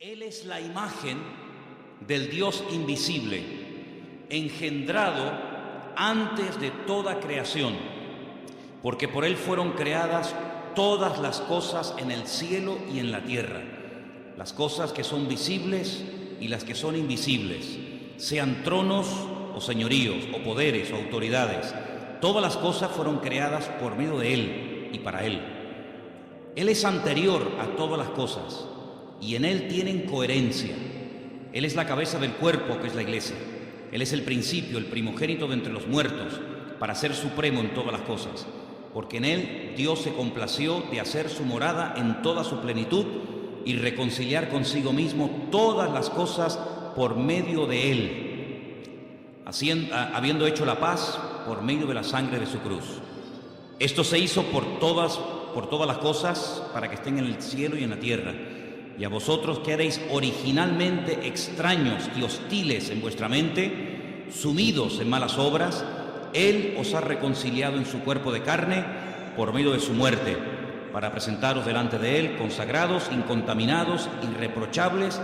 Él es la imagen del Dios invisible, engendrado antes de toda creación, porque por Él fueron creadas todas las cosas en el cielo y en la tierra, las cosas que son visibles y las que son invisibles, sean tronos o señoríos, o poderes o autoridades. Todas las cosas fueron creadas por medio de Él y para Él. Él es anterior a todas las cosas y en Él tienen coherencia. Él es la cabeza del cuerpo, que es la iglesia. Él es el principio, el primogénito de entre los muertos, para ser supremo en todas las cosas, porque en Él Dios se complació de hacer su morada en toda su plenitud y reconciliar consigo mismo todas las cosas por medio de Él, habiendo hecho la paz por medio de la sangre de su cruz. Esto se hizo por todas las cosas, para que estén en el cielo y en la tierra. Y a vosotros que erais originalmente extraños y hostiles en vuestra mente, sumidos en malas obras, Él os ha reconciliado en su cuerpo de carne por medio de su muerte, para presentaros delante de Él consagrados, incontaminados, irreprochables,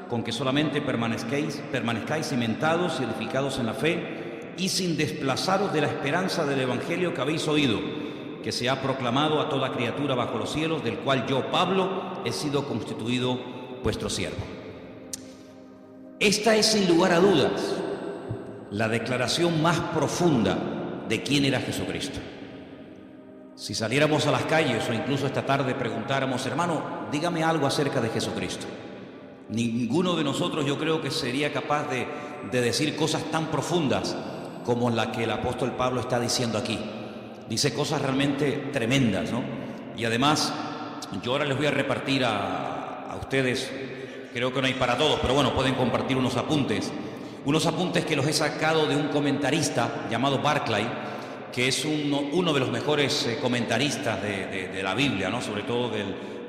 con que solamente permanezcáis cimentados y edificados en la fe, y sin desplazaros de la esperanza del Evangelio que habéis oído, que se ha proclamado a toda criatura bajo los cielos, del cual yo, Pablo, he sido constituido vuestro siervo. Esta es, sin lugar a dudas, la declaración más profunda de quién era Jesucristo. Si saliéramos a las calles o incluso esta tarde preguntáramos, hermano, dígame algo acerca de Jesucristo, ninguno de nosotros, yo creo, que sería capaz de decir cosas tan profundas como la que el apóstol Pablo está diciendo aquí. Dice cosas realmente tremendas, ¿no? Y además, yo ahora les voy a repartir a ustedes, creo que no hay para todos, pero bueno, pueden compartir unos apuntes que los he sacado de un comentarista llamado Barclay, que es uno de los mejores comentaristas de la Biblia, ¿no? Sobre todo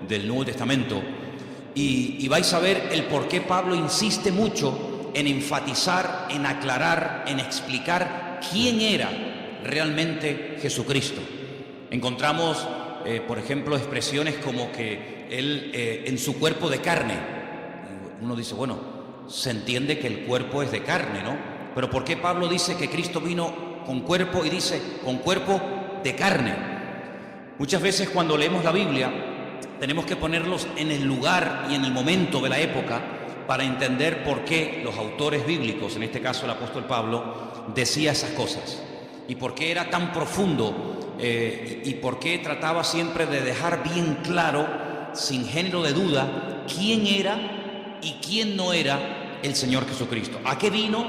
del Nuevo Testamento. Y vais a ver el por qué Pablo insiste mucho en enfatizar, en aclarar, en explicar quién era realmente Jesucristo. Encontramos, por ejemplo, expresiones como que Él en su cuerpo de carne. Uno dice, bueno, se entiende que el cuerpo es de carne, ¿no? Pero ¿por qué Pablo dice que Cristo vino con cuerpo y dice con cuerpo de carne? Muchas veces cuando leemos la Biblia tenemos que ponerlos en el lugar y en el momento de la época para entender por qué los autores bíblicos, en este caso el apóstol Pablo, decía esas cosas. Y por qué era tan profundo y por qué trataba siempre de dejar bien claro, sin género de duda, quién era y quién no era el Señor Jesucristo. ¿A qué vino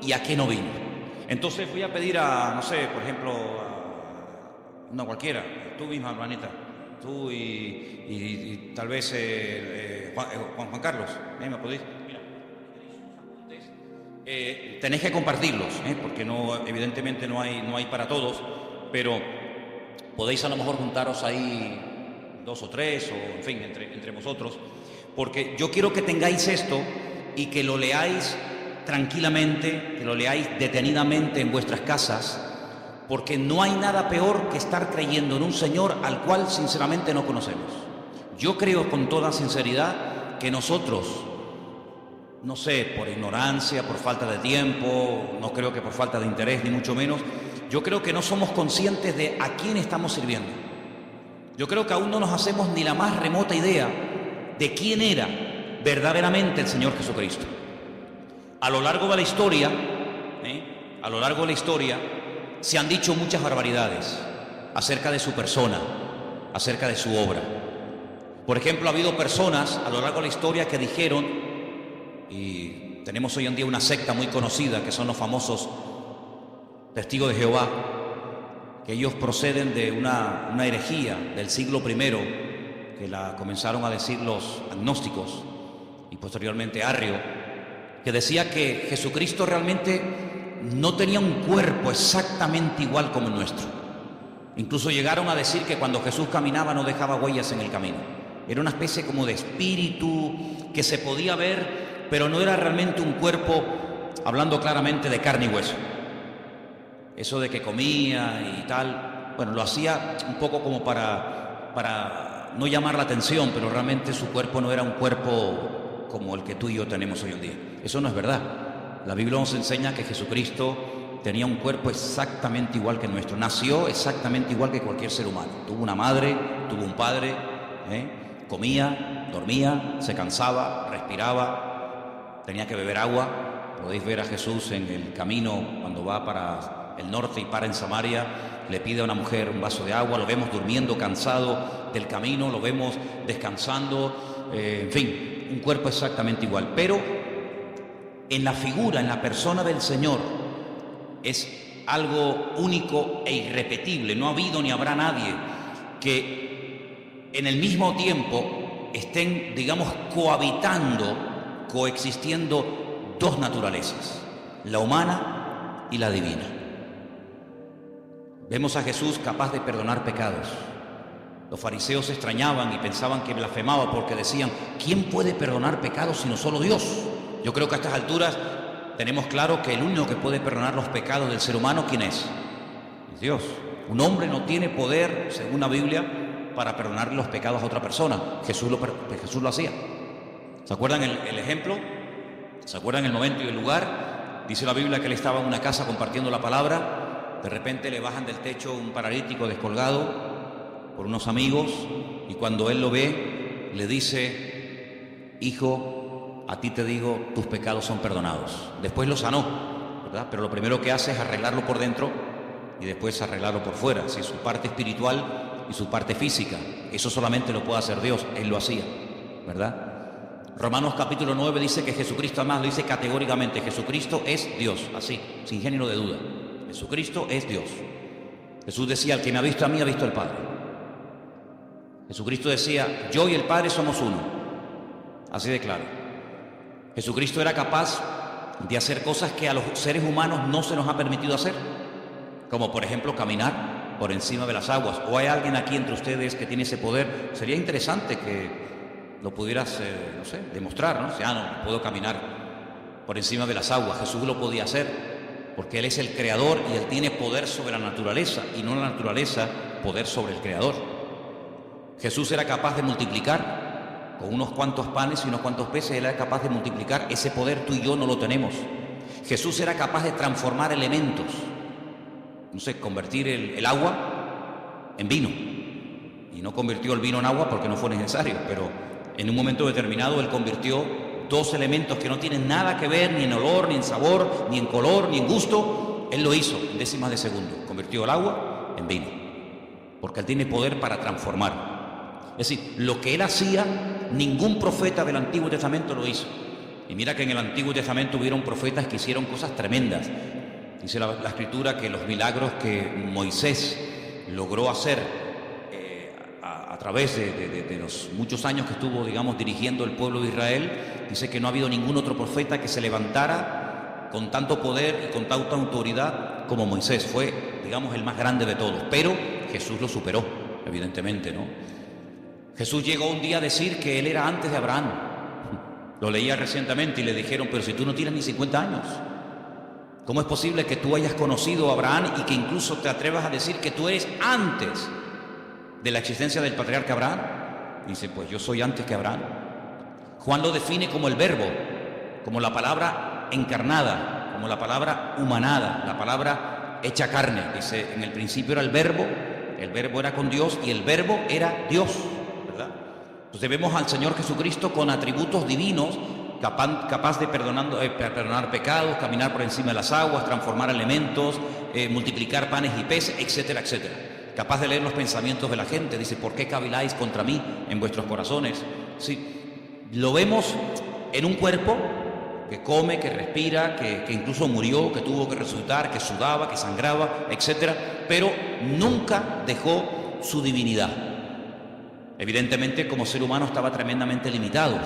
y a qué no vino? Entonces voy a pedir no sé, por ejemplo, a una cualquiera, tú misma, hermanita, tú y tal vez Juan Carlos, ¿me podéis? Tenéis que compartirlos, porque evidentemente no hay para todos, pero podéis a lo mejor juntaros ahí 2 o 3, o en fin, entre vosotros, porque yo quiero que tengáis esto y que lo leáis tranquilamente, que lo leáis detenidamente en vuestras casas, porque no hay nada peor que estar creyendo en un Señor al cual sinceramente no conocemos. Yo creo con toda sinceridad que nosotros, no sé, por ignorancia, por falta de tiempo, no creo que por falta de interés, ni mucho menos, yo creo que no somos conscientes de a quién estamos sirviendo. Yo creo que aún no nos hacemos ni la más remota idea de quién era verdaderamente el Señor Jesucristo. A lo largo de la historia, se han dicho muchas barbaridades acerca de su persona, acerca de su obra. Por ejemplo, ha habido personas a lo largo de la historia que dijeron, y tenemos hoy en día una secta muy conocida que son los famosos Testigos de Jehová, que ellos proceden de una herejía del siglo I, que la comenzaron a decir los agnósticos y posteriormente Arrio, que decía que Jesucristo realmente no tenía un cuerpo exactamente igual como el nuestro. Incluso llegaron a decir que cuando Jesús caminaba no dejaba huellas en el camino. Era una especie como de espíritu que se podía ver, pero no era realmente un cuerpo, hablando claramente, de carne y hueso. Eso de que comía y tal, bueno, lo hacía un poco como para no llamar la atención, pero realmente su cuerpo no era un cuerpo como el que tú y yo tenemos hoy en día. Eso no es verdad. La Biblia nos enseña que Jesucristo tenía un cuerpo exactamente igual que el nuestro. Nació exactamente igual que cualquier ser humano. Tuvo una madre, tuvo un padre, comía, dormía, se cansaba, respiraba, tenía que beber agua. Podéis ver a Jesús en el camino cuando va para el norte y para en Samaria. Le pide a una mujer un vaso de agua, lo vemos durmiendo, cansado del camino, lo vemos descansando, en fin, un cuerpo exactamente igual. Pero en la figura, en la persona del Señor, es algo único e irrepetible. No ha habido ni habrá nadie que en el mismo tiempo estén, digamos, coexistiendo dos naturalezas, la humana y la divina. Vemos a Jesús capaz de perdonar pecados. Los fariseos se extrañaban y pensaban que blasfemaba porque decían, ¿quién puede perdonar pecados sino solo Dios? Yo creo que a estas alturas tenemos claro que el único que puede perdonar los pecados del ser humano, ¿quién es? Es Dios. Un hombre no tiene poder, según la Biblia, para perdonar los pecados a otra persona. Jesús lo hacía. ¿Se acuerdan el ejemplo? ¿Se acuerdan el momento y el lugar? Dice la Biblia que él estaba en una casa compartiendo la palabra. De repente le bajan del techo un paralítico descolgado por unos amigos y cuando él lo ve, le dice, hijo, a ti te digo, tus pecados son perdonados. Después lo sanó, ¿verdad? Pero lo primero que hace es arreglarlo por dentro y después arreglarlo por fuera, ¿sí? Su parte espiritual y su parte física. Eso solamente lo puede hacer Dios, él lo hacía, ¿verdad? Romanos capítulo 9 dice que Jesucristo, además lo dice categóricamente, Jesucristo es Dios, así, sin género de duda. Jesucristo es Dios. Jesús decía, el que me ha visto a mí ha visto al Padre. Jesucristo decía, yo y el Padre somos uno. Así de claro. Jesucristo era capaz de hacer cosas que a los seres humanos no se nos ha permitido hacer, como por ejemplo caminar por encima de las aguas. ¿O hay alguien aquí entre ustedes que tiene ese poder? Sería interesante que lo pudieras, no sé, demostrar, ¿no? O sea, no puedo caminar por encima de las aguas. Jesús lo podía hacer porque Él es el Creador y Él tiene poder sobre la naturaleza y no la naturaleza poder sobre el Creador. Jesús era capaz de multiplicar con unos cuantos panes y unos cuantos peces. Él era capaz de multiplicar. Ese poder tú y yo no lo tenemos. Jesús era capaz de transformar elementos, no sé, convertir el agua en vino. Y no convirtió el vino en agua porque no fue necesario, pero en un momento determinado Él convirtió dos elementos que no tienen nada que ver, ni en olor, ni en sabor, ni en color, ni en gusto. Él lo hizo en décimas de segundo. Convirtió el agua en vino. Porque Él tiene poder para transformar. Es decir, lo que Él hacía, ningún profeta del Antiguo Testamento lo hizo. Y mira que en el Antiguo Testamento hubieron profetas que hicieron cosas tremendas. Dice la Escritura que los milagros que Moisés logró hacer a través de los muchos años que estuvo, digamos, dirigiendo el pueblo de Israel, dice que no ha habido ningún otro profeta que se levantara con tanto poder y con tanta autoridad como Moisés. Fue, digamos, el más grande de todos, pero Jesús lo superó, evidentemente, ¿no? Jesús llegó un día a decir que Él era antes de Abraham. Lo leía recientemente y le dijeron, pero si tú no tienes ni 50 años, ¿cómo es posible que tú hayas conocido a Abraham y que incluso te atrevas a decir que tú eres antes de la existencia del patriarca Abraham? Dice, pues yo soy antes que Abraham. Juan lo define como el verbo, como la palabra encarnada, como la palabra humanada, la palabra hecha carne. Dice, en el principio era el verbo era con Dios y el verbo era Dios, ¿verdad? Entonces vemos al Señor Jesucristo con atributos divinos, capaz de perdonar pecados, caminar por encima de las aguas, transformar elementos, multiplicar panes y peces, etcétera, etcétera. Capaz de leer los pensamientos de la gente. Dice, ¿por qué caviláis contra mí en vuestros corazones? Sí, lo vemos en un cuerpo que come, que respira, que incluso murió, que tuvo que resucitar, que sudaba, que sangraba, etcétera, pero nunca dejó su divinidad. Evidentemente, como ser humano estaba tremendamente limitado.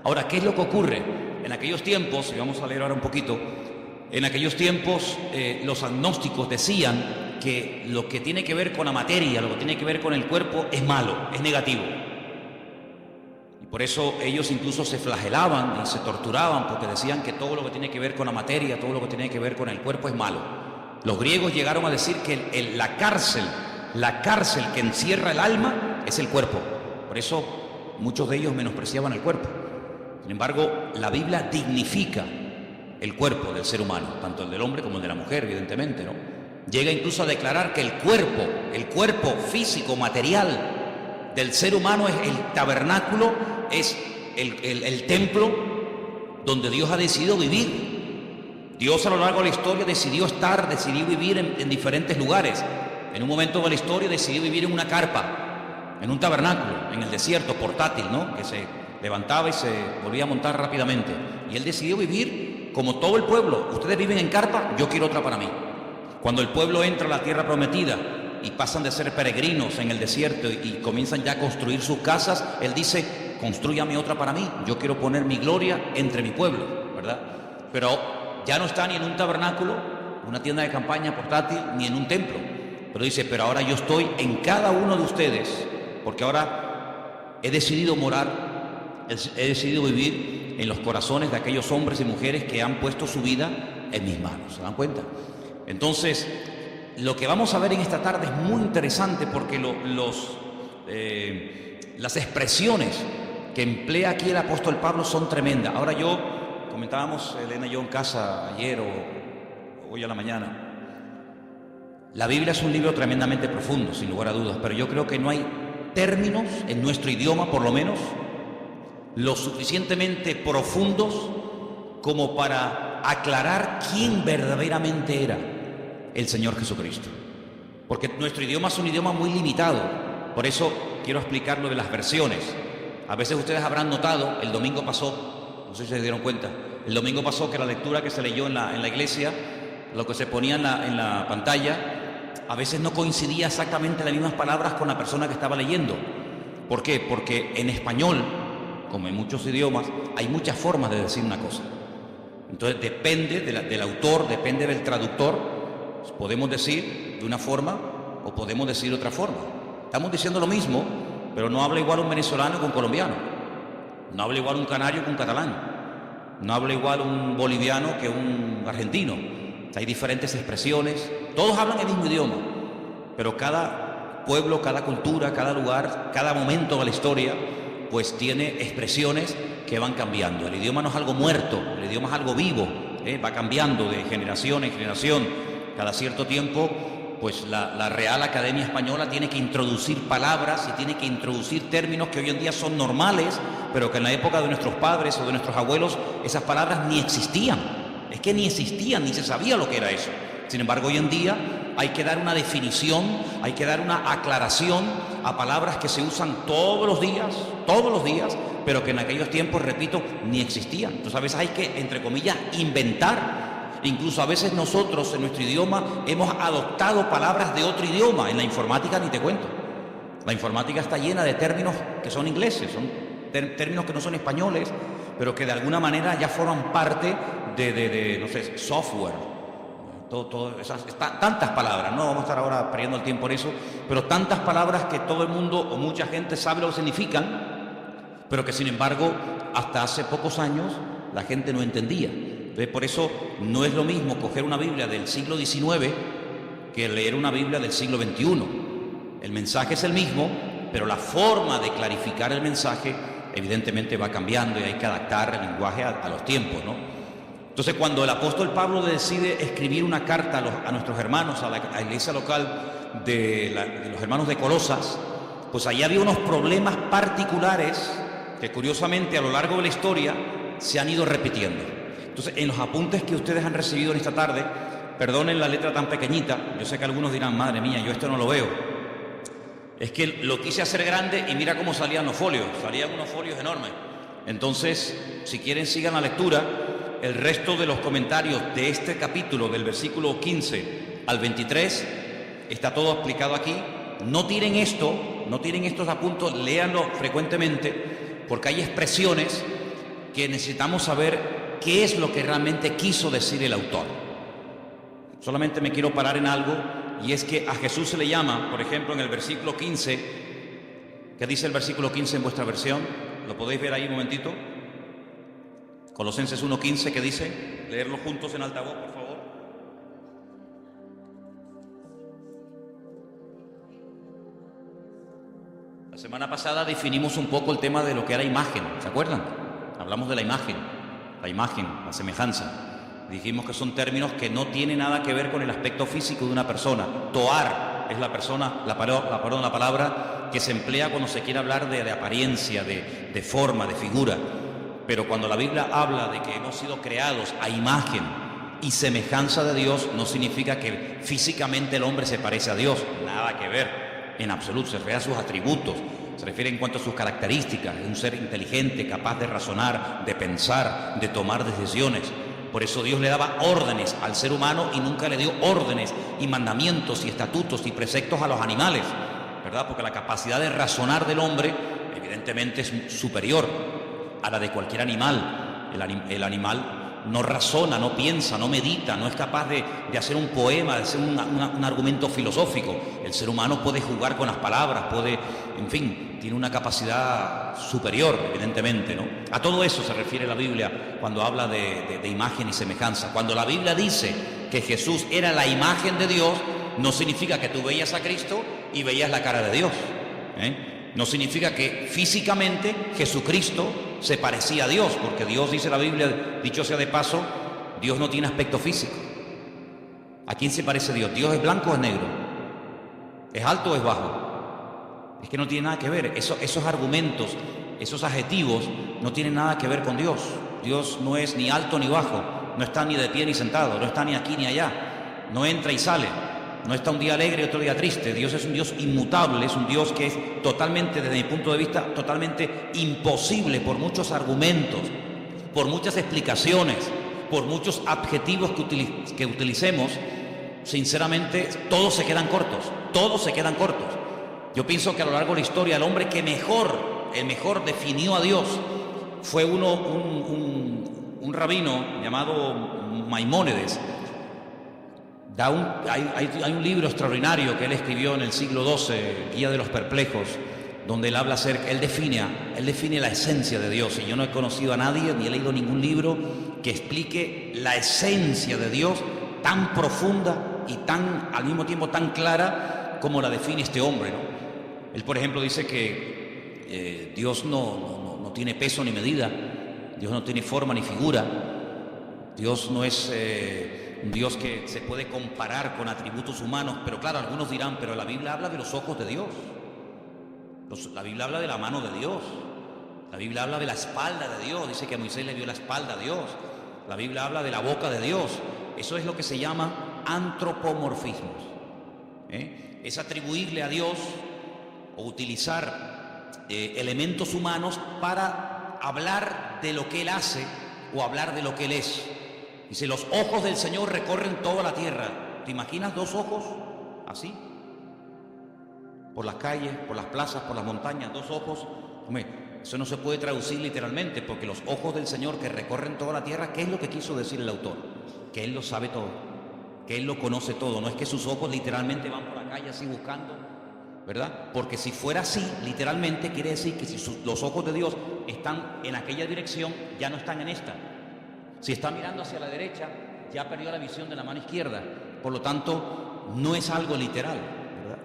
Ahora, ¿qué es lo que ocurre? En aquellos tiempos, y vamos a leer ahora un poquito, en aquellos tiempos los agnósticos decían que lo que tiene que ver con la materia, lo que tiene que ver con el cuerpo es malo, es negativo. Y por eso ellos incluso se flagelaban y se torturaban porque decían que todo lo que tiene que ver con la materia, todo lo que tiene que ver con el cuerpo es malo. Los griegos llegaron a decir que la cárcel que encierra el alma es el cuerpo. Por eso muchos de ellos menospreciaban el cuerpo. Sin embargo, la Biblia dignifica el cuerpo del ser humano, tanto el del hombre como el de la mujer, evidentemente, ¿no? Llega incluso a declarar que el cuerpo físico, material del ser humano es el tabernáculo, es el templo donde Dios ha decidido vivir. Dios a lo largo de la historia decidió vivir en diferentes lugares. En un momento de la historia decidió vivir en una carpa, en un tabernáculo, en el desierto, portátil, ¿no? Que se levantaba y se volvía a montar rápidamente. Y Él decidió vivir como todo el pueblo. Ustedes viven en carpa, yo quiero otra para mí. Cuando el pueblo entra a la tierra prometida y pasan de ser peregrinos en el desierto y comienzan ya a construir sus casas, Él dice, constrúyame otra para mí, yo quiero poner mi gloria entre mi pueblo, ¿verdad? Pero ya no está ni en un tabernáculo, una tienda de campaña portátil, ni en un templo. Pero dice, pero ahora yo estoy en cada uno de ustedes, porque ahora he decidido morar, he decidido vivir en los corazones de aquellos hombres y mujeres que han puesto su vida en mis manos. ¿Se dan cuenta? Entonces, lo que vamos a ver en esta tarde es muy interesante porque las expresiones que emplea aquí el apóstol Pablo son tremendas. Ahora comentábamos Elena y yo en casa ayer o hoy a la mañana, la Biblia es un libro tremendamente profundo, sin lugar a dudas, pero yo creo que no hay términos en nuestro idioma, por lo menos, lo suficientemente profundos como para aclarar quién verdaderamente era el Señor Jesucristo. Porque nuestro idioma es un idioma muy limitado. Por eso quiero explicar lo de las versiones. A veces ustedes habrán notado, el domingo pasó, no sé si se dieron cuenta, el domingo pasó que la lectura que se leyó en la iglesia, lo que se ponía en la pantalla, a veces no coincidía exactamente las mismas palabras con la persona que estaba leyendo. ¿Por qué? Porque en español, como en muchos idiomas, hay muchas formas de decir una cosa. Entonces depende del autor, depende del traductor, podemos decir de una forma o podemos decir de otra forma. Estamos diciendo lo mismo, pero no habla igual un venezolano que un colombiano, no habla igual un canario que un catalán, no habla igual un boliviano que un argentino. Hay diferentes expresiones, todos hablan el mismo idioma, pero cada pueblo, cada cultura, cada lugar, cada momento de la historia, pues tiene expresiones que van cambiando. El idioma no es algo muerto, el idioma es algo vivo, va cambiando de generación en generación. Cada cierto tiempo, pues la Real Academia Española tiene que introducir palabras y tiene que introducir términos que hoy en día son normales, pero que en la época de nuestros padres o de nuestros abuelos esas palabras ni existían. Es que ni existían, ni se sabía lo que era eso. Sin embargo, hoy en día hay que dar una definición, hay que dar una aclaración a palabras que se usan todos los días, pero que en aquellos tiempos, repito, ni existían. Entonces a veces hay que, entre comillas, inventar. Incluso a veces nosotros en nuestro idioma hemos adoptado palabras de otro idioma. En la informática ni te cuento. La informática está llena de términos que son ingleses, son términos que no son españoles, pero que de alguna manera ya forman parte de no sé, software. Tantas palabras, no vamos a estar ahora perdiendo el tiempo en eso, pero tantas palabras que todo el mundo o mucha gente sabe lo que significan, pero que sin embargo hasta hace pocos años la gente no entendía. Entonces, por eso no es lo mismo coger una Biblia del siglo XIX que leer una Biblia del siglo XXI. El mensaje es el mismo, pero la forma de clarificar el mensaje evidentemente va cambiando y hay que adaptar el lenguaje a los tiempos, ¿no? Entonces, cuando el apóstol Pablo decide escribir una carta a nuestros hermanos, a la iglesia local de los hermanos de Colosas, pues allí había unos problemas particulares que curiosamente a lo largo de la historia se han ido repitiendo. Entonces, en los apuntes que ustedes han recibido en esta tarde, perdonen la letra tan pequeñita, yo sé que algunos dirán, madre mía, yo esto no lo veo. Es que lo quise hacer grande y mira cómo salían los folios, salían unos folios enormes. Entonces, si quieren, sigan la lectura. El resto de los comentarios de este capítulo, del versículo 15 al 23, está todo explicado aquí. No tiren estos apuntes, léanlo frecuentemente, porque hay expresiones que necesitamos saber qué es lo que realmente quiso decir el autor. Solamente me quiero parar en algo, y es que a Jesús se le llama, por ejemplo, en el versículo 15, ¿qué dice el versículo 15 en vuestra versión? ¿Lo podéis ver ahí un momentito? Colosenses 1:15, ¿qué dice? Leerlo juntos en altavoz, por favor. La semana pasada definimos un poco el tema de lo que era imagen, ¿se acuerdan? hablamos de la imagen, la semejanza. Dijimos que son términos que no tienen nada que ver con el aspecto físico de una persona. Toar es la palabra que se emplea cuando se quiere hablar de apariencia, de forma, de figura. Pero cuando la Biblia habla de que hemos sido creados a imagen y semejanza de Dios, no significa que físicamente el hombre se parece a Dios. Nada que ver, en absoluto. Se refiere a sus atributos, se refiere en cuanto a sus características. Es un ser inteligente, capaz de razonar, de pensar, de tomar decisiones. Por eso Dios le daba órdenes al ser humano y nunca le dio órdenes y mandamientos y estatutos y preceptos a los animales, ¿verdad? Porque la capacidad de razonar del hombre evidentemente es superior a la de cualquier animal. El animal no razona, no piensa, no medita, no es capaz de hacer un poema, de hacer un argumento filosófico. El ser humano puede jugar con las palabras, en fin, tiene una capacidad superior, evidentemente, ¿no? A todo eso se refiere la Biblia cuando habla de imagen y semejanza. Cuando la Biblia dice que Jesús era la imagen de Dios, no significa que tú veías a Cristo y veías la cara de Dios, ¿eh? No significa que físicamente Jesucristo se parecía a Dios, porque Dios, dice la Biblia, dicho sea de paso, Dios no tiene aspecto físico. ¿A quién se parece Dios? ¿Dios es blanco o es negro? ¿Es alto o es bajo? Es que no tiene nada que ver. Esos argumentos, esos adjetivos no tienen nada que ver con Dios. Dios no es ni alto ni bajo, no está ni de pie ni sentado, no está ni aquí ni allá, no entra y sale, no está un día alegre y otro día triste. Dios es un Dios inmutable, es un Dios que es totalmente, desde mi punto de vista, totalmente imposible por muchos argumentos, por muchas explicaciones, por muchos adjetivos que utilicemos. Sinceramente, todos se quedan cortos. Yo pienso que a lo largo de la historia el hombre que mejor definió a Dios fue un rabino llamado Maimónides. Hay un libro extraordinario que él escribió en el siglo XII, Guía de los Perplejos, donde él habla él define la esencia de Dios. Y yo no he conocido a nadie, ni he leído ningún libro que explique la esencia de Dios tan profunda y al mismo tiempo tan clara como la define este hombre, ¿no? Él, por ejemplo, dice que Dios no tiene peso ni medida, Dios no tiene forma ni figura, Dios no es un Dios que se puede comparar con atributos humanos. Pero claro, algunos dirán, pero la Biblia habla de los ojos de Dios, la Biblia habla de la mano de Dios, la Biblia habla de la espalda de Dios, dice que a Moisés le vio la espalda a Dios, la Biblia habla de la boca de Dios. Eso es lo que se llama antropomorfismos, es atribuirle a Dios o utilizar elementos humanos para hablar de lo que Él hace o hablar de lo que Él es. Dice, los ojos del Señor recorren toda la tierra. ¿Te imaginas dos ojos así? Por las calles, por las plazas, por las montañas, dos ojos. Hombre, eso no se puede traducir literalmente, porque los ojos del Señor que recorren toda la tierra, ¿qué es lo que quiso decir el autor? Que Él lo sabe todo, que Él lo conoce todo. No es que sus ojos literalmente van por la calle así buscando, ¿verdad? Porque si fuera así, literalmente, quiere decir que si los ojos de Dios están en aquella dirección, ya no están en esta. Si está mirando hacia la derecha, ya perdió la visión de la mano izquierda. Por lo tanto, no es algo literal, ¿verdad?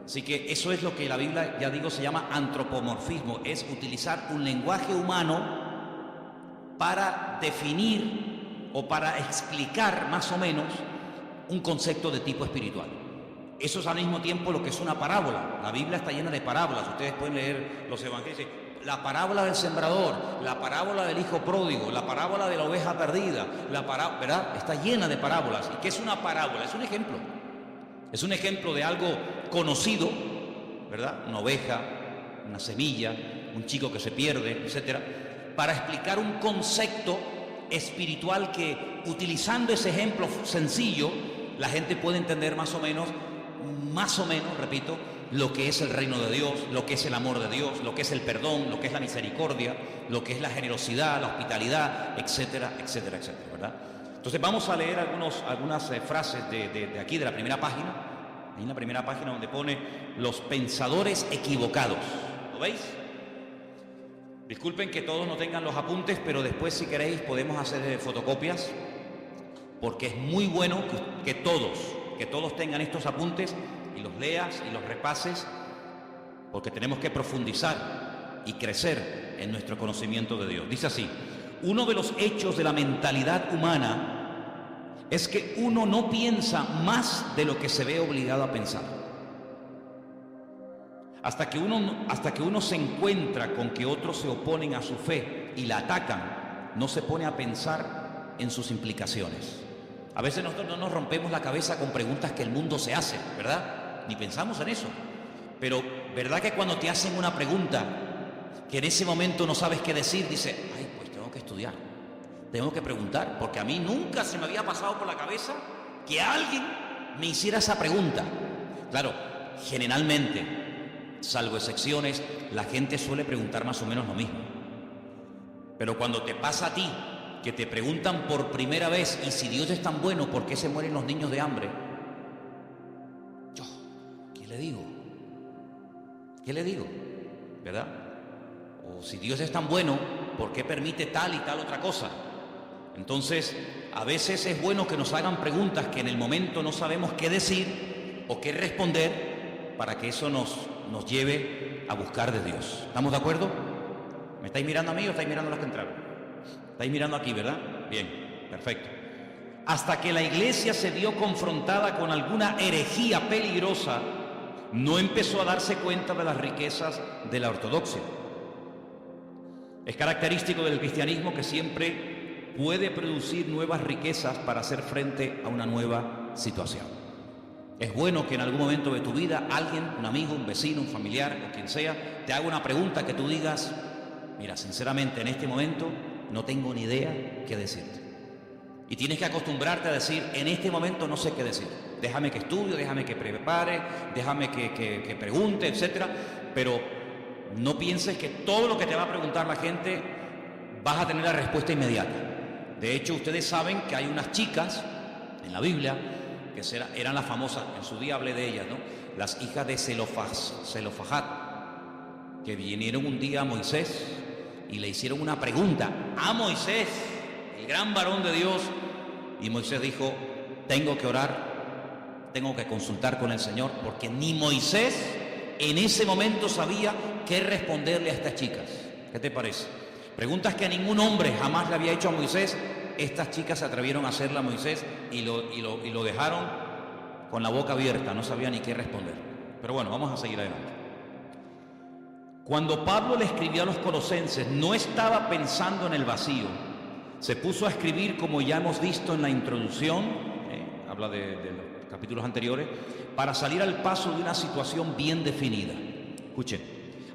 Así que eso es lo que la Biblia, ya digo, se llama antropomorfismo. Es utilizar un lenguaje humano para definir o para explicar más o menos un concepto de tipo espiritual. Eso es al mismo tiempo lo que es una parábola. La Biblia está llena de parábolas. Ustedes pueden leer los evangelios. La parábola del sembrador, la parábola del hijo pródigo, la parábola de la oveja perdida, ¿verdad? Está llena de parábolas. ¿Y qué es una parábola? Es un ejemplo. Es un ejemplo de algo conocido, ¿verdad? Una oveja, una semilla, un chico que se pierde, etcétera, para explicar un concepto espiritual que, utilizando ese ejemplo sencillo, la gente puede entender más o menos, repito, lo que es el reino de Dios, lo que es el amor de Dios, lo que es el perdón, lo que es la misericordia, lo que es la generosidad, la hospitalidad, etcétera, etcétera, etcétera, ¿verdad? Entonces vamos a leer algunas frases de aquí, de la primera página. Ahí en la primera página donde pone los pensadores equivocados. ¿Lo veis? Disculpen que todos no tengan los apuntes, pero después, si queréis, podemos hacer fotocopias, porque es muy bueno que todos tengan estos apuntes y los leas y los repases, porque tenemos que profundizar y crecer en nuestro conocimiento de Dios. Dice así: Uno de los hechos de la mentalidad humana es que uno no piensa más de lo que se ve obligado a pensar. Hasta que uno se encuentra con que otros se oponen a su fe y la atacan, no se pone a pensar en sus implicaciones. A veces nosotros no nos rompemos la cabeza con preguntas que el mundo se hace, ¿verdad? Ni pensamos en eso. Pero, ¿verdad que cuando te hacen una pregunta que en ese momento no sabes qué decir, dices, ay, pues tengo que estudiar, tengo que preguntar, porque a mí nunca se me había pasado por la cabeza que alguien me hiciera esa pregunta? Claro, generalmente, salvo excepciones, la gente suele preguntar más o menos lo mismo. Pero cuando te pasa a ti, que te preguntan por primera vez, y si Dios es tan bueno, ¿por qué se mueren los niños de hambre? Yo, ¿qué le digo? ¿Qué le digo? ¿Verdad? O si Dios es tan bueno, ¿por qué permite tal y tal otra cosa? Entonces, a veces es bueno que nos hagan preguntas que en el momento no sabemos qué decir o qué responder, para que eso nos lleve a buscar de Dios. ¿Estamos de acuerdo? ¿Me estáis mirando a mí o estáis mirando a los que entraron? Estáis mirando aquí, ¿verdad? Bien, perfecto. Hasta que la iglesia se vio confrontada con alguna herejía peligrosa, no empezó a darse cuenta de las riquezas de la ortodoxia. Es característico del cristianismo que siempre puede producir nuevas riquezas para hacer frente a una nueva situación. Es bueno que en algún momento de tu vida alguien, un amigo, un vecino, un familiar o quien sea, te haga una pregunta que tú digas, mira, sinceramente en este momento no tengo ni idea qué decirte. Y tienes que acostumbrarte a decir, en este momento no sé qué decir. Déjame que estudie, déjame que prepare, déjame que pregunte, etcétera. Pero no pienses que todo lo que te va a preguntar la gente vas a tener la respuesta inmediata. De hecho, ustedes saben que hay unas chicas en la Biblia que eran las famosas, en su día hablé de ellas, ¿no? Las hijas de Zelofajat, que vinieron un día a Moisés y le hicieron una pregunta a Moisés, el gran varón de Dios, y Moisés dijo, tengo que orar, tengo que consultar con el Señor, porque ni Moisés en ese momento sabía qué responderle a estas chicas. ¿Qué te parece? Preguntas que ningún hombre jamás le había hecho a Moisés. Estas chicas se atrevieron a hacerla a Moisés y lo dejaron con la boca abierta, no sabía ni qué responder. Pero bueno, vamos a seguir adelante. Cuando Pablo le escribió a los colosenses, no estaba pensando en el vacío. Se puso a escribir, como ya hemos visto en la introducción, habla de los capítulos anteriores, para salir al paso de una situación bien definida. Escuchen,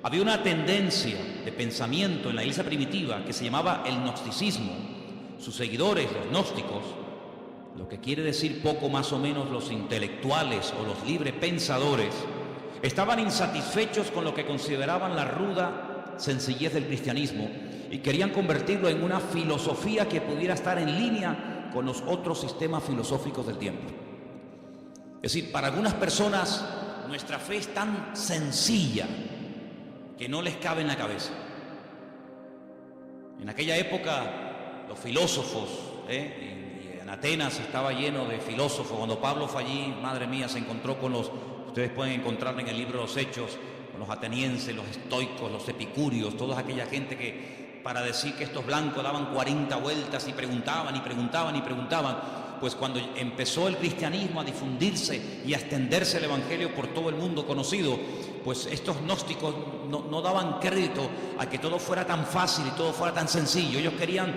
había una tendencia de pensamiento en la iglesia primitiva que se llamaba el gnosticismo. Sus seguidores, los gnósticos, lo que quiere decir poco más o menos los intelectuales o los libre pensadores, estaban insatisfechos con lo que consideraban la ruda sencillez del cristianismo y querían convertirlo en una filosofía que pudiera estar en línea con los otros sistemas filosóficos del tiempo. Es decir, para algunas personas nuestra fe es tan sencilla que no les cabe en la cabeza. En aquella época los filósofos, y en Atenas estaba lleno de filósofos. Cuando Pablo fue allí, madre mía, se encontró con ustedes pueden encontrar en el libro de los Hechos, con los atenienses, los estoicos, los epicúreos, toda aquella gente que para decir que estos blancos daban 40 vueltas y preguntaban y preguntaban y preguntaban. Pues cuando empezó el cristianismo a difundirse y a extenderse el evangelio por todo el mundo conocido, pues estos gnósticos no daban crédito a que todo fuera tan fácil y todo fuera tan sencillo. Ellos querían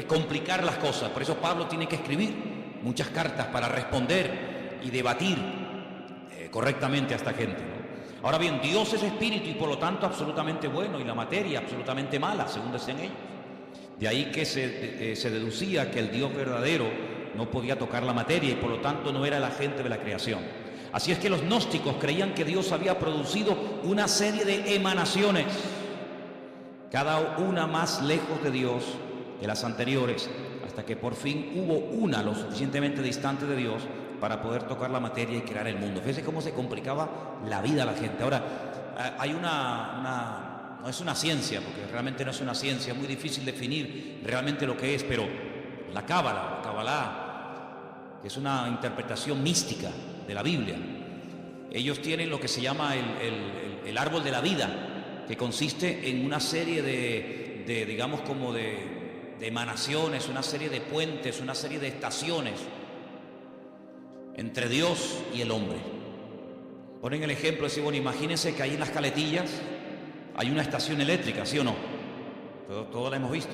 complicar las cosas. Por eso Pablo tiene que escribir muchas cartas para responder y debatir correctamente a esta gente, ¿no? Ahora bien, Dios es espíritu y por lo tanto absolutamente bueno, y la materia absolutamente mala, según decían ellos. De ahí que se deducía que el Dios verdadero no podía tocar la materia y por lo tanto no era el agente de la creación. Así es que los gnósticos creían que Dios había producido una serie de emanaciones, cada una más lejos de Dios que las anteriores, hasta que por fin hubo una lo suficientemente distante de Dios para poder tocar la materia y crear el mundo. Fíjense cómo se complicaba la vida a la gente. Ahora, hay no es una ciencia, porque realmente no es una ciencia, es muy difícil definir realmente lo que es, pero la Cábala, que es una interpretación mística de la Biblia, ellos tienen lo que se llama el árbol de la vida, que consiste en una serie de digamos como de de emanaciones, una serie de puentes, una serie de estaciones entre Dios y el hombre. Ponen el ejemplo, decir, bueno, imagínense que ahí en las Caletillas hay una estación eléctrica, ¿sí o no? Todos la hemos visto.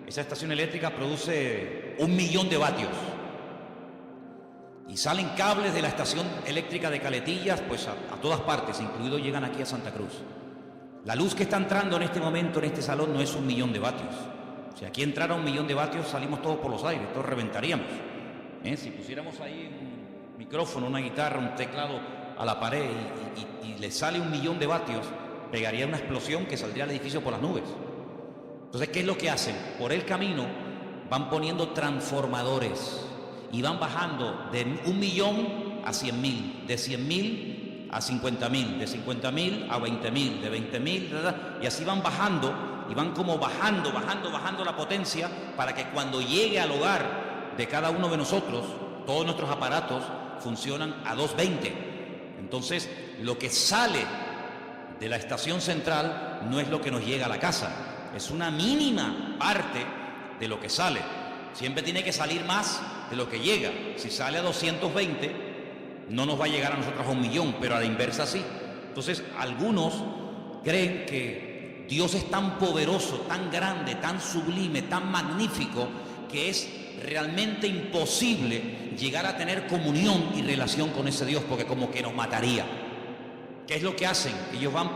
Esa estación eléctrica produce 1 millón de vatios. Y salen cables de la estación eléctrica de Caletillas, pues a todas partes, incluido llegan aquí a Santa Cruz. La luz que está entrando en este momento en este salón no es 1 millón de vatios. Si aquí entrara 1 millón de vatios, salimos todos por los aires, todos reventaríamos. Si pusiéramos ahí un micrófono, una guitarra, un teclado a la pared y le sale 1 millón de vatios, pegaría una explosión que saldría al edificio por las nubes. Entonces, ¿qué es lo que hacen? Por el camino van poniendo transformadores y van bajando de 1 millón a 100.000, de 100.000 a 50.000, de 50.000 a 20.000, de 20.000, y así van bajando, y van como bajando la potencia para que cuando llegue al hogar de cada uno de nosotros, todos nuestros aparatos funcionan a 220. Entonces, lo que sale de la estación central no es lo que nos llega a la casa, es una mínima parte de lo que sale. Siempre tiene que salir más de lo que llega. Si sale a 220, no nos va a llegar a nosotros a 1 millón, pero a la inversa sí. Entonces, algunos creen que Dios es tan poderoso, tan grande, tan sublime, tan magnífico, que es realmente imposible llegar a tener comunión y relación con ese Dios, porque como que nos mataría. ¿Qué es lo que hacen? Ellos van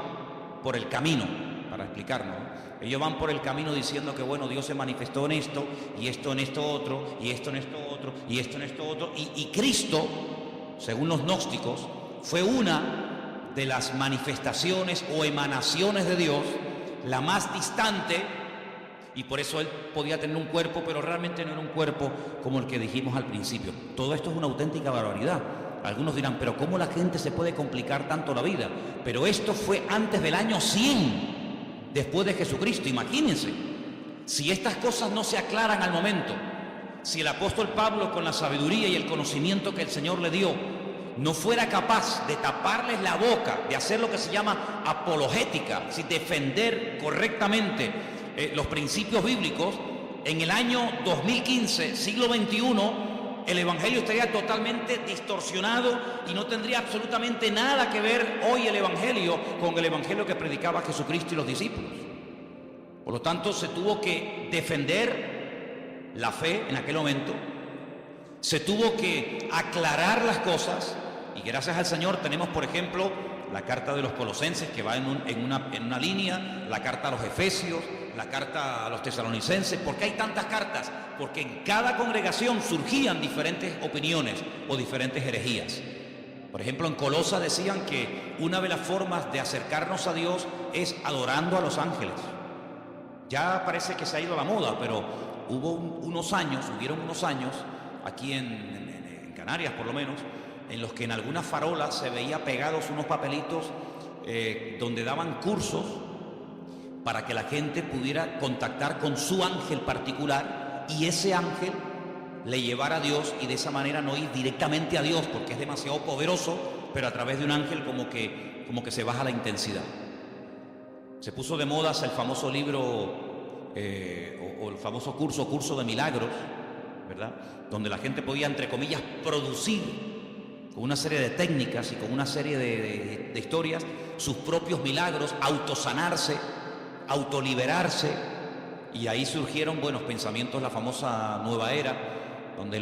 por el camino, para explicarnos, ¿no? Ellos van por el camino diciendo que bueno, Dios se manifestó en esto, y esto en esto otro, y esto en esto otro, y esto en esto otro, y Cristo, según los gnósticos, fue una de las manifestaciones o emanaciones de Dios, la más distante, y por eso Él podía tener un cuerpo, pero realmente no era un cuerpo como el que dijimos al principio. Todo esto es una auténtica barbaridad. Algunos dirán, pero ¿cómo la gente se puede complicar tanto la vida? Pero esto fue antes del año 100. Después de Jesucristo, imagínense, si estas cosas no se aclaran al momento, si el apóstol Pablo con la sabiduría y el conocimiento que el Señor le dio no fuera capaz de taparles la boca, de hacer lo que se llama apologética, si defender correctamente los principios bíblicos, en el año 2015, siglo XXI, el Evangelio estaría totalmente distorsionado y no tendría absolutamente nada que ver hoy el Evangelio con el Evangelio que predicaba Jesucristo y los discípulos. Por lo tanto, se tuvo que defender la fe en aquel momento, se tuvo que aclarar las cosas, y gracias al Señor tenemos, por ejemplo, la carta de los Colosenses, que va en una línea, la carta a los Efesios, la carta a los Tesalonicenses. ¿Por qué hay tantas cartas? Porque en cada congregación surgían diferentes opiniones o diferentes herejías. Por ejemplo, en Colosa decían que una de las formas de acercarnos a Dios es adorando a los ángeles. Ya parece que se ha ido a la moda, pero hubieron unos años, aquí en Canarias por lo menos, en los que en algunas farolas se veía pegados unos papelitos donde daban cursos para que la gente pudiera contactar con su ángel particular y ese ángel le llevara a Dios, y de esa manera no ir directamente a Dios porque es demasiado poderoso, pero a través de un ángel como que se baja la intensidad. Se puso de moda el famoso libro o el famoso curso de milagros, ¿verdad? Donde la gente podía, entre comillas, producir con una serie de técnicas y con una serie de historias sus propios milagros, autosanarse, autoliberarse, y ahí surgieron buenos pensamientos, la famosa nueva era, donde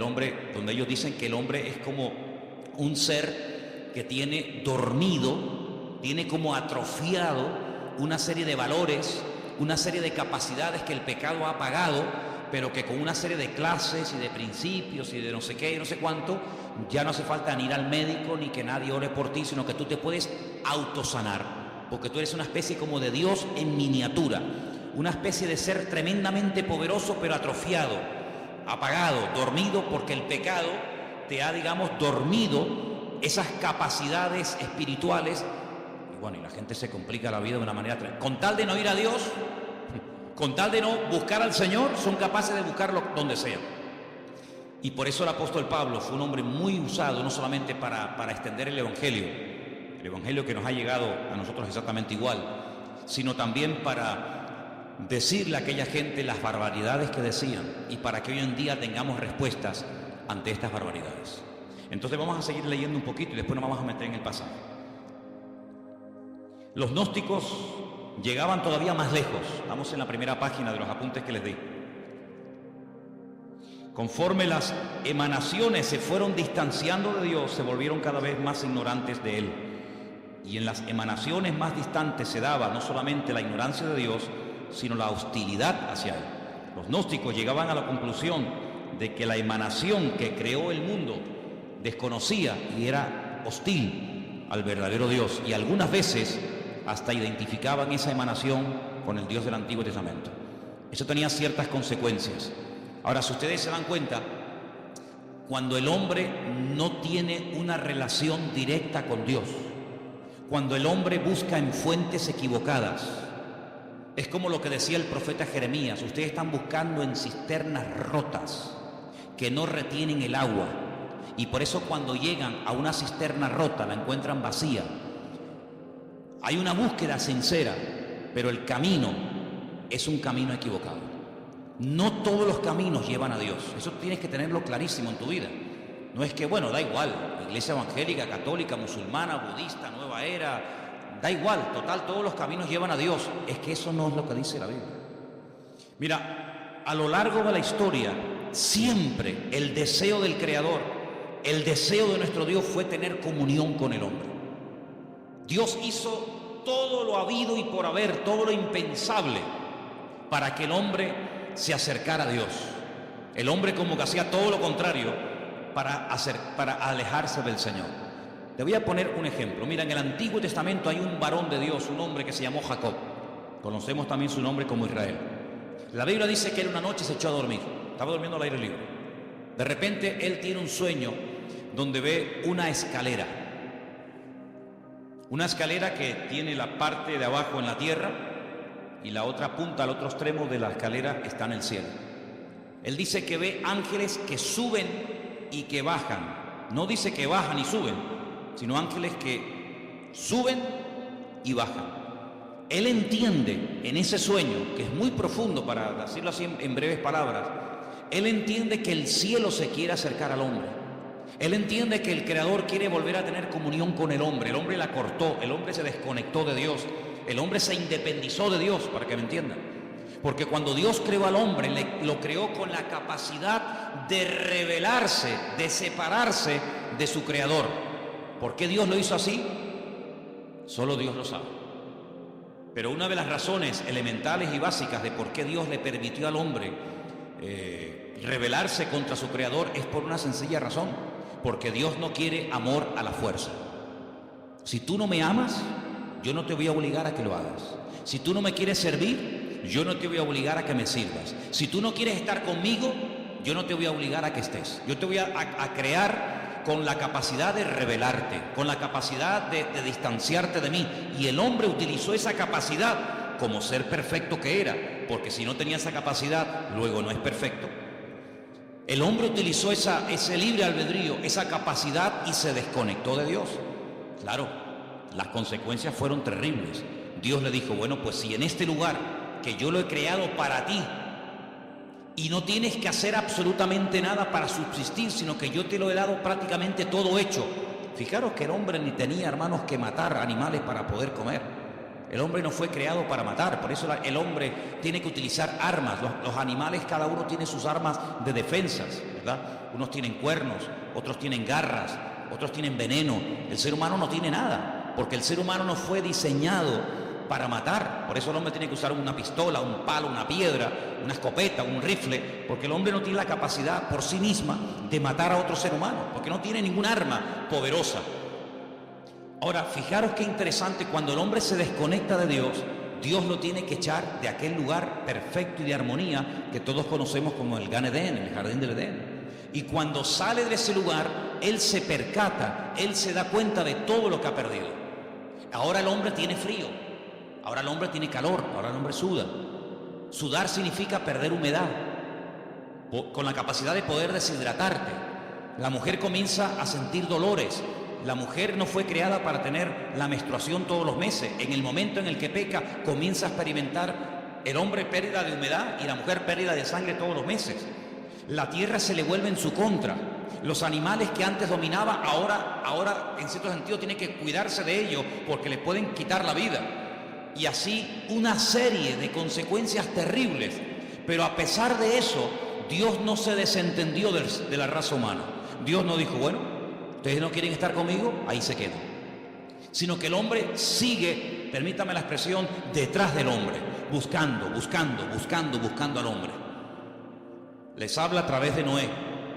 ellos dicen que el hombre es como un ser que tiene dormido, tiene como atrofiado una serie de valores, una serie de capacidades que el pecado ha apagado, pero que con una serie de clases y de principios y de no sé qué y no sé cuánto, ya no hace falta ni ir al médico ni que nadie ore por ti, sino que tú te puedes autosanar, porque tú eres una especie como de Dios en miniatura, una especie de ser tremendamente poderoso pero atrofiado, apagado, dormido, porque el pecado te ha, digamos, dormido esas capacidades espirituales. Y bueno, y la gente se complica la vida de una manera tremenda. Con tal de no ir a Dios, con tal de no buscar al Señor, son capaces de buscarlo donde sea. Y por eso el apóstol Pablo fue un hombre muy usado, no solamente para extender el Evangelio que nos ha llegado a nosotros exactamente igual, sino también para decirle a aquella gente las barbaridades que decían y para que hoy en día tengamos respuestas ante estas barbaridades. Entonces vamos a seguir leyendo un poquito y después nos vamos a meter en el pasaje. Los gnósticos llegaban todavía más lejos. Estamos en la primera página de los apuntes que les di. Conforme las emanaciones se fueron distanciando de Dios, se volvieron cada vez más ignorantes de Él. Y en las emanaciones más distantes se daba no solamente la ignorancia de Dios, sino la hostilidad hacia Él. Los gnósticos llegaban a la conclusión de que la emanación que creó el mundo desconocía y era hostil al verdadero Dios, y algunas veces hasta identificaban esa emanación con el Dios del Antiguo Testamento. Eso tenía ciertas consecuencias. Ahora, si ustedes se dan cuenta, cuando el hombre no tiene una relación directa con Dios, cuando el hombre busca en fuentes equivocadas, es como lo que decía el profeta Jeremías: ustedes están buscando en cisternas rotas que no retienen el agua, y por eso cuando llegan a una cisterna rota la encuentran vacía. Hay una búsqueda sincera, pero el camino es un camino equivocado. No todos los caminos llevan a Dios. Eso tienes que tenerlo clarísimo en tu vida. No es que, bueno, da igual, iglesia evangélica, católica, musulmana, budista, nueva era, da igual, total, todos los caminos llevan a Dios. Es que eso no es lo que dice la Biblia. Mira, a lo largo de la historia, siempre el deseo del Creador, el deseo de nuestro Dios fue tener comunión con el hombre. Dios hizo todo lo habido y por haber, todo lo impensable, para que el hombre se acercara a Dios. El hombre como que hacía todo lo contrario para alejarse del Señor. Te voy a poner un ejemplo. Mira, en el Antiguo Testamento hay un varón de Dios, un hombre que se llamó Jacob. Conocemos también su nombre como Israel. La Biblia dice que él una noche se echó a dormir. Estaba durmiendo al aire libre. De repente él tiene un sueño donde ve una escalera. Una escalera que tiene la parte de abajo en la tierra y la otra punta, al otro extremo de la escalera, está en el cielo. Él dice que ve ángeles que suben y que bajan. No dice que bajan y suben, sino ángeles que suben y bajan. Él entiende en ese sueño, que es muy profundo, para decirlo así en breves palabras, él entiende que el cielo se quiere acercar al hombre. Él entiende que el Creador quiere volver a tener comunión con el hombre. El hombre la cortó, el hombre se desconectó de Dios, el hombre se independizó de Dios, para que me entiendan. Porque cuando Dios creó al hombre, lo creó con la capacidad de rebelarse, de separarse de su Creador. ¿Por qué Dios lo hizo así? Solo Dios lo sabe. Pero una de las razones elementales y básicas de por qué Dios le permitió al hombre rebelarse contra su Creador es por una sencilla razón: porque Dios no quiere amor a la fuerza. Si tú no me amas, yo no te voy a obligar a que lo hagas. Si tú no me quieres servir, yo no te voy a obligar a que me sirvas. Si tú no quieres estar conmigo, yo no te voy a obligar a que estés. Yo te voy a crear con la capacidad de rebelarte, con la capacidad de distanciarte de mí. Y el hombre utilizó esa capacidad como ser perfecto que era, porque si no tenía esa capacidad, luego no es perfecto. El hombre utilizó ese libre albedrío, esa capacidad, y se desconectó de Dios. Claro, las consecuencias fueron terribles. Dios le dijo: bueno, pues si en este lugar que yo lo he creado para ti, y no tienes que hacer absolutamente nada para subsistir, sino que yo te lo he dado prácticamente todo hecho. Fijaros que el hombre ni tenía, hermanos, que matar animales para poder comer. El hombre no fue creado para matar, por eso el hombre tiene que utilizar armas. Los animales, cada uno tiene sus armas de defensas, ¿verdad? Unos tienen cuernos, otros tienen garras, otros tienen veneno. El ser humano no tiene nada, porque el ser humano no fue diseñado para matar. Por eso el hombre tiene que usar una pistola, un palo, una piedra, una escopeta, un rifle, porque el hombre no tiene la capacidad por sí misma de matar a otro ser humano, porque no tiene ningún arma poderosa. Ahora, fijaros qué interesante: cuando el hombre se desconecta de Dios, Dios lo tiene que echar de aquel lugar perfecto y de armonía que todos conocemos como el Gan Edén, el jardín del Edén. Y cuando sale de ese lugar, él se percata, él se da cuenta de todo lo que ha perdido. Ahora el hombre tiene frío, ahora el hombre tiene calor, ahora el hombre suda. Sudar significa perder humedad, con la capacidad de poder deshidratarte. La mujer comienza a sentir dolores. La mujer no fue creada para tener la menstruación todos los meses. En el momento en el que peca, comienza a experimentar El hombre pérdida de humedad y la mujer pérdida de sangre todos los meses. La tierra se le vuelve en su contra. Los animales que antes dominaba, ahora en cierto sentido tiene que cuidarse de ellos porque le pueden quitar la vida. Y así una serie de consecuencias terribles. Pero a pesar de eso, Dios no se desentendió de la raza humana. Dios no dijo, bueno, ustedes no quieren estar conmigo, ahí se quedan. Sino que el hombre sigue, permítame la expresión, detrás del hombre, buscando al hombre. Les habla a través de Noé,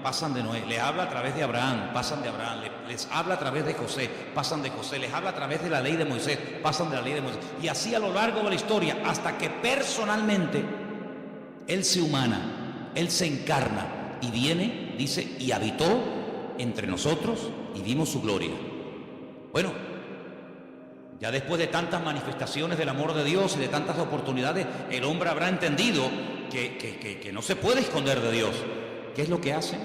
pasan de Noé. Les habla a través de Abraham, pasan de Abraham. Les habla a través de José, pasan de José. Les habla a través de la ley de Moisés, pasan de la ley de Moisés. Y así a lo largo de la historia, hasta que personalmente Él se humana, Él se encarna y viene, dice, y habitó entre nosotros y vimos su gloria. Bueno, ya después de tantas manifestaciones del amor de Dios y de tantas oportunidades, el hombre habrá entendido que no se puede esconder de Dios. ¿Qué es lo que hacen?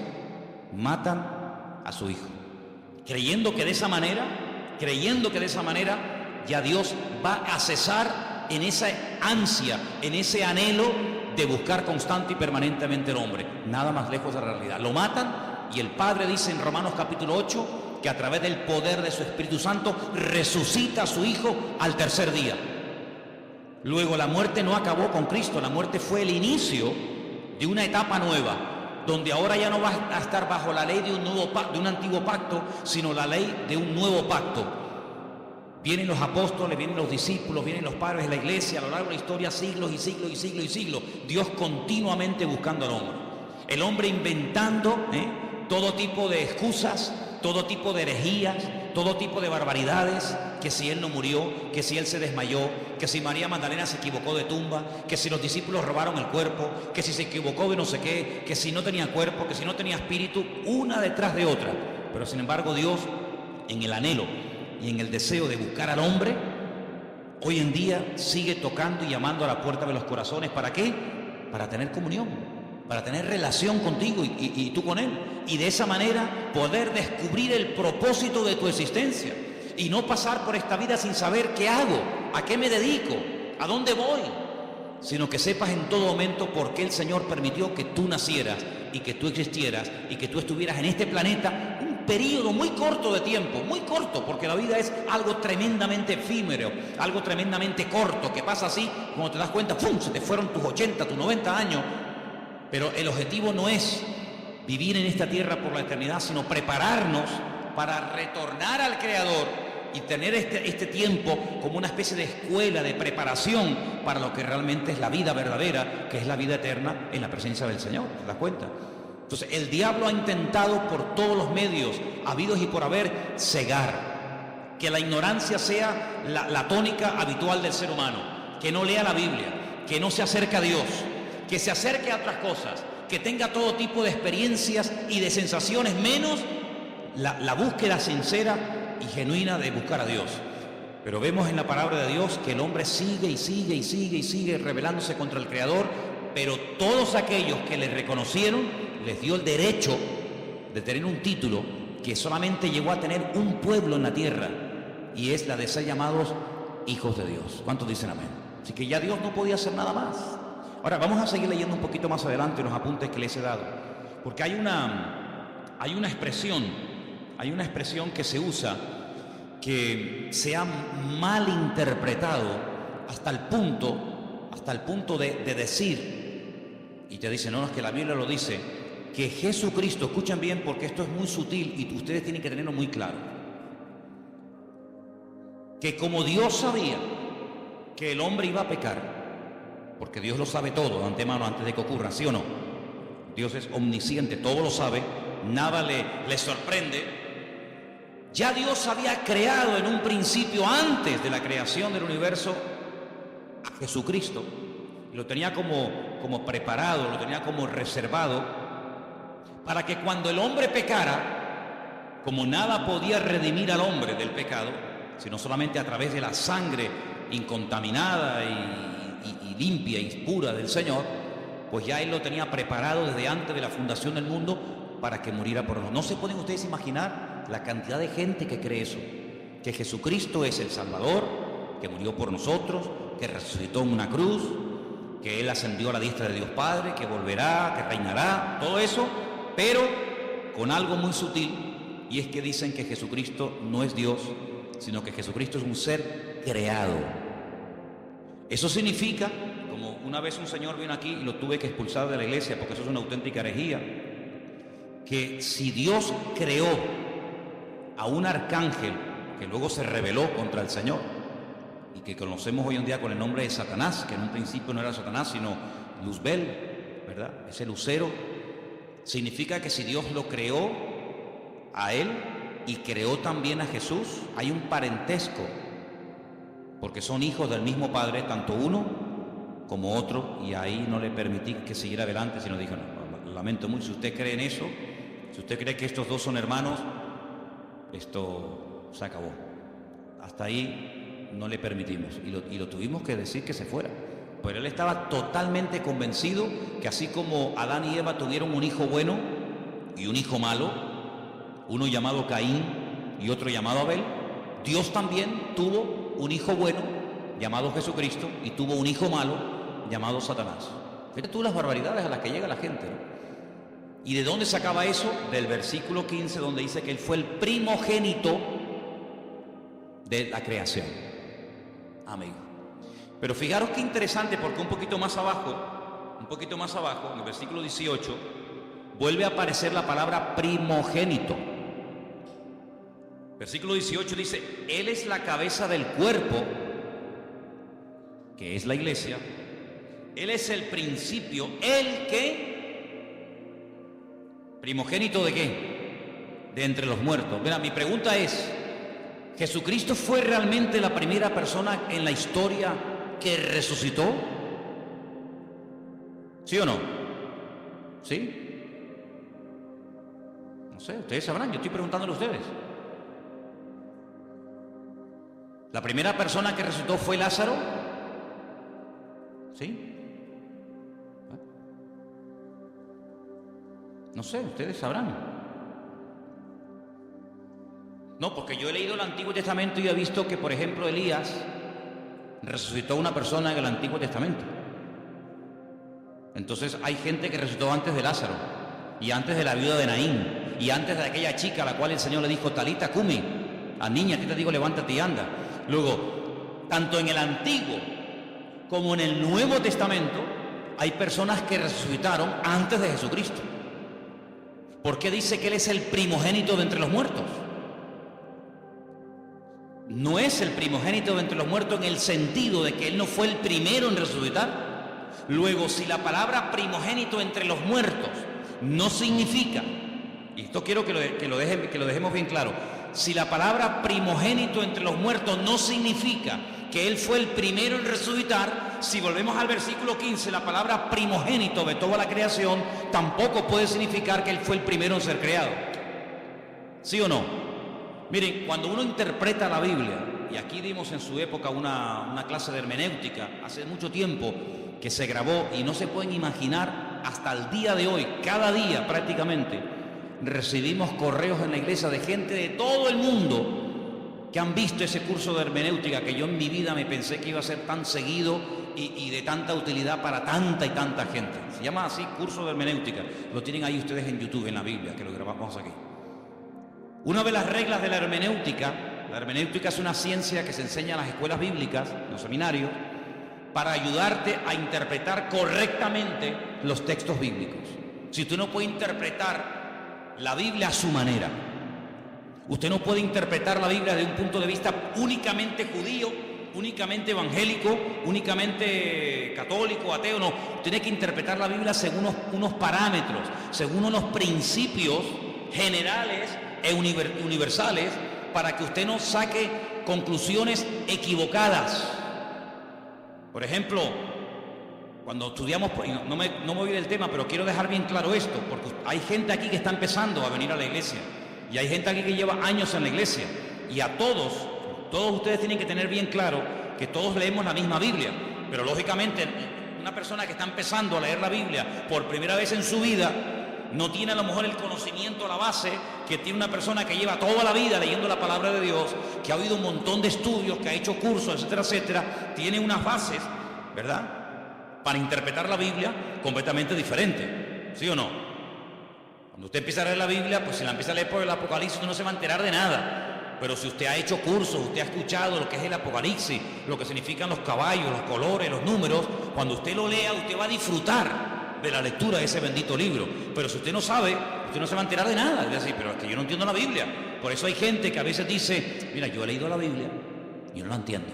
Matan a su hijo, creyendo que de esa manera ya Dios va a cesar en esa ansia, en ese anhelo de buscar constante y permanentemente al hombre. Nada más lejos de la realidad. Lo matan y el Padre dice en Romanos capítulo 8 que a través del poder de su Espíritu Santo resucita a su Hijo al tercer día. Luego la muerte no acabó con Cristo, la muerte fue el inicio de una etapa nueva, donde ahora ya no va a estar bajo la ley de un antiguo pacto, sino la ley de un nuevo pacto. Vienen los apóstoles, vienen los discípulos, vienen los padres de la iglesia, a lo largo de la historia, siglos y siglos y siglos y siglos, Dios continuamente buscando al hombre. El hombre inventando todo tipo de excusas, todo tipo de herejías, todo tipo de barbaridades, que si él no murió, que si él se desmayó, que si María Magdalena se equivocó de tumba, que si los discípulos robaron el cuerpo, que si se equivocó de no sé qué, que si no tenía cuerpo, que si no tenía espíritu, una detrás de otra. Pero sin embargo Dios, en el anhelo y en el deseo de buscar al hombre, hoy en día sigue tocando y llamando a la puerta de los corazones. ¿Para qué? Para tener comunión, para tener relación contigo y tú con Él, y de esa manera poder descubrir el propósito de tu existencia y no pasar por esta vida sin saber qué hago, a qué me dedico, a dónde voy, sino que sepas en todo momento por qué el Señor permitió que tú nacieras y que tú existieras y que tú estuvieras en este planeta un periodo muy corto de tiempo, muy corto, porque la vida es algo tremendamente efímero, algo tremendamente corto, que pasa así, cuando te das cuenta, ¡pum!, se te fueron tus 80, tus 90 años. Pero el objetivo no es vivir en esta tierra por la eternidad, sino prepararnos para retornar al Creador y tener este tiempo como una especie de escuela de preparación para lo que realmente es la vida verdadera, que es la vida eterna en la presencia del Señor. ¿Te das cuenta? Entonces el diablo ha intentado por todos los medios habidos y por haber cegar, que la ignorancia sea la tónica habitual del ser humano, que no lea la Biblia, que no se acerque a Dios, que se acerque a otras cosas, que tenga todo tipo de experiencias y de sensaciones, menos la búsqueda sincera y genuina de buscar a Dios. Pero vemos en la palabra de Dios que el hombre sigue rebelándose contra el Creador, pero todos aquellos que le reconocieron, les dio el derecho de tener un título que solamente llegó a tener un pueblo en la tierra, y es la de ser llamados hijos de Dios. ¿Cuántos dicen amén? Así que ya Dios no podía hacer nada más. Ahora vamos a seguir leyendo un poquito más adelante los apuntes que les he dado, porque hay una expresión que se usa que se ha malinterpretado hasta el punto de decir, y te dicen, no, es que la Biblia lo dice, que Jesucristo, escuchen bien porque esto es muy sutil y ustedes tienen que tenerlo muy claro, que como Dios sabía que el hombre iba a pecar, porque Dios lo sabe todo de antemano antes de que ocurra, ¿sí o no? Dios es omnisciente, todo lo sabe, nada le sorprende. Ya Dios había creado en un principio, antes de la creación del universo, a Jesucristo, y lo tenía como preparado, lo tenía como reservado, para que cuando el hombre pecara, como nada podía redimir al hombre del pecado, sino solamente a través de la sangre incontaminada y limpia y pura del Señor, pues ya Él lo tenía preparado desde antes de la fundación del mundo para que muriera por nosotros. No se pueden ustedes imaginar la cantidad de gente que cree eso, que Jesucristo es el Salvador, que murió por nosotros, que resucitó en una cruz, que Él ascendió a la diestra de Dios Padre, que volverá, que reinará, todo eso, pero con algo muy sutil, y es que dicen que Jesucristo no es Dios, sino que Jesucristo es un ser creado. Eso significa, como una vez un señor vino aquí y lo tuve que expulsar de la iglesia porque eso es una auténtica herejía, que si Dios creó a un arcángel que luego se rebeló contra el Señor y que conocemos hoy en día con el nombre de Satanás, que en un principio no era Satanás sino Luzbel, ¿verdad? Ese lucero, significa que si Dios lo creó a él y creó también a Jesús, hay un parentesco, porque son hijos del mismo Padre, tanto uno como otro, y ahí no le permití que siguiera adelante, sino dijo, no, lamento mucho, si usted cree en eso, si usted cree que estos dos son hermanos, esto se acabó. Hasta ahí no le permitimos, y lo tuvimos que decir que se fuera. Pero él estaba totalmente convencido que así como Adán y Eva tuvieron un hijo bueno y un hijo malo, uno llamado Caín y otro llamado Abel, Dios también tuvo un hijo bueno llamado Jesucristo y tuvo un hijo malo llamado Satanás. Fíjate tú las barbaridades a las que llega la gente, ¿no? ¿Y de dónde sacaba eso? Del versículo 15, donde dice que él fue el primogénito de la creación. Amigo. Pero fijaros qué interesante, porque un poquito más abajo, en el versículo 18, vuelve a aparecer la palabra primogénito. Versículo 18 dice, Él es la cabeza del cuerpo, que es la iglesia. Él es el principio, ¿el qué? ¿Primogénito de qué? De entre los muertos. Mira, mi pregunta es, ¿Jesucristo fue realmente la primera persona en la historia que resucitó? ¿Sí o no? ¿Sí? No sé, ustedes sabrán, yo estoy preguntándole a ustedes. ¿La primera persona que resucitó fue Lázaro? ¿Sí? No sé, ustedes sabrán. No, porque yo he leído el Antiguo Testamento y he visto que, por ejemplo, Elías resucitó a una persona en el Antiguo Testamento. Entonces hay gente que resucitó antes de Lázaro y antes de la viuda de Naín y antes de aquella chica a la cual el Señor le dijo, Talita cumi, a niña, que te digo, levántate y anda. Luego, tanto en el Antiguo como en el Nuevo Testamento hay personas que resucitaron antes de Jesucristo. ¿Por qué dice que Él es el primogénito de entre los muertos? No es el primogénito de entre los muertos en el sentido de que Él no fue el primero en resucitar. Luego, si la palabra primogénito entre los muertos no significa, y esto quiero que lo dejemos bien claro, si la palabra primogénito entre los muertos no significa que Él fue el primero en resucitar, si volvemos al versículo 15, la palabra primogénito de toda la creación tampoco puede significar que Él fue el primero en ser creado. ¿Sí o no? Miren, cuando uno interpreta la Biblia, y aquí dimos en su época una clase de hermenéutica, hace mucho tiempo que se grabó y no se pueden imaginar hasta el día de hoy, cada día prácticamente, recibimos correos en la iglesia de gente de todo el mundo que han visto ese curso de hermenéutica que yo en mi vida me pensé que iba a ser tan seguido y de tanta utilidad para tanta y tanta gente. Se llama así, curso de hermenéutica. Lo tienen ahí ustedes en YouTube, en la Biblia, que lo grabamos aquí. Una de las reglas de la hermenéutica es una ciencia que se enseña en las escuelas bíblicas, en los seminarios, para ayudarte a interpretar correctamente los textos bíblicos. Si usted no puede interpretar la Biblia a su manera, usted no puede interpretar la Biblia desde un punto de vista únicamente judío, únicamente evangélico, únicamente católico, ateo, no. Tiene que interpretar la Biblia según unos parámetros, según unos principios generales e universales, para que usted no saque conclusiones equivocadas. Por ejemplo, cuando estudiamos, no me voy del tema, pero quiero dejar bien claro esto, porque hay gente aquí que está empezando a venir a la iglesia, y hay gente aquí que lleva años en la iglesia, y a todos ustedes tienen que tener bien claro que todos leemos la misma Biblia, pero lógicamente una persona que está empezando a leer la Biblia por primera vez en su vida no tiene a lo mejor el conocimiento a la base que tiene una persona que lleva toda la vida leyendo la palabra de Dios, que ha oído un montón de estudios, que ha hecho cursos, etcétera, etcétera. Tiene unas bases, ¿verdad?, para interpretar la Biblia completamente diferente, ¿sí o no? Cuando usted empieza a leer la Biblia, pues si la empieza a leer por el Apocalipsis, usted no se va a enterar de nada. Pero si usted ha hecho cursos, usted ha escuchado lo que es el Apocalipsis, lo que significan los caballos, los colores, los números, cuando usted lo lea, usted va a disfrutar de la lectura de ese bendito libro. Pero si usted no sabe, usted no se va a enterar de nada. Es decir, pero es que yo no entiendo la Biblia. Por eso hay gente que a veces dice, mira, yo he leído la Biblia y yo no la entiendo.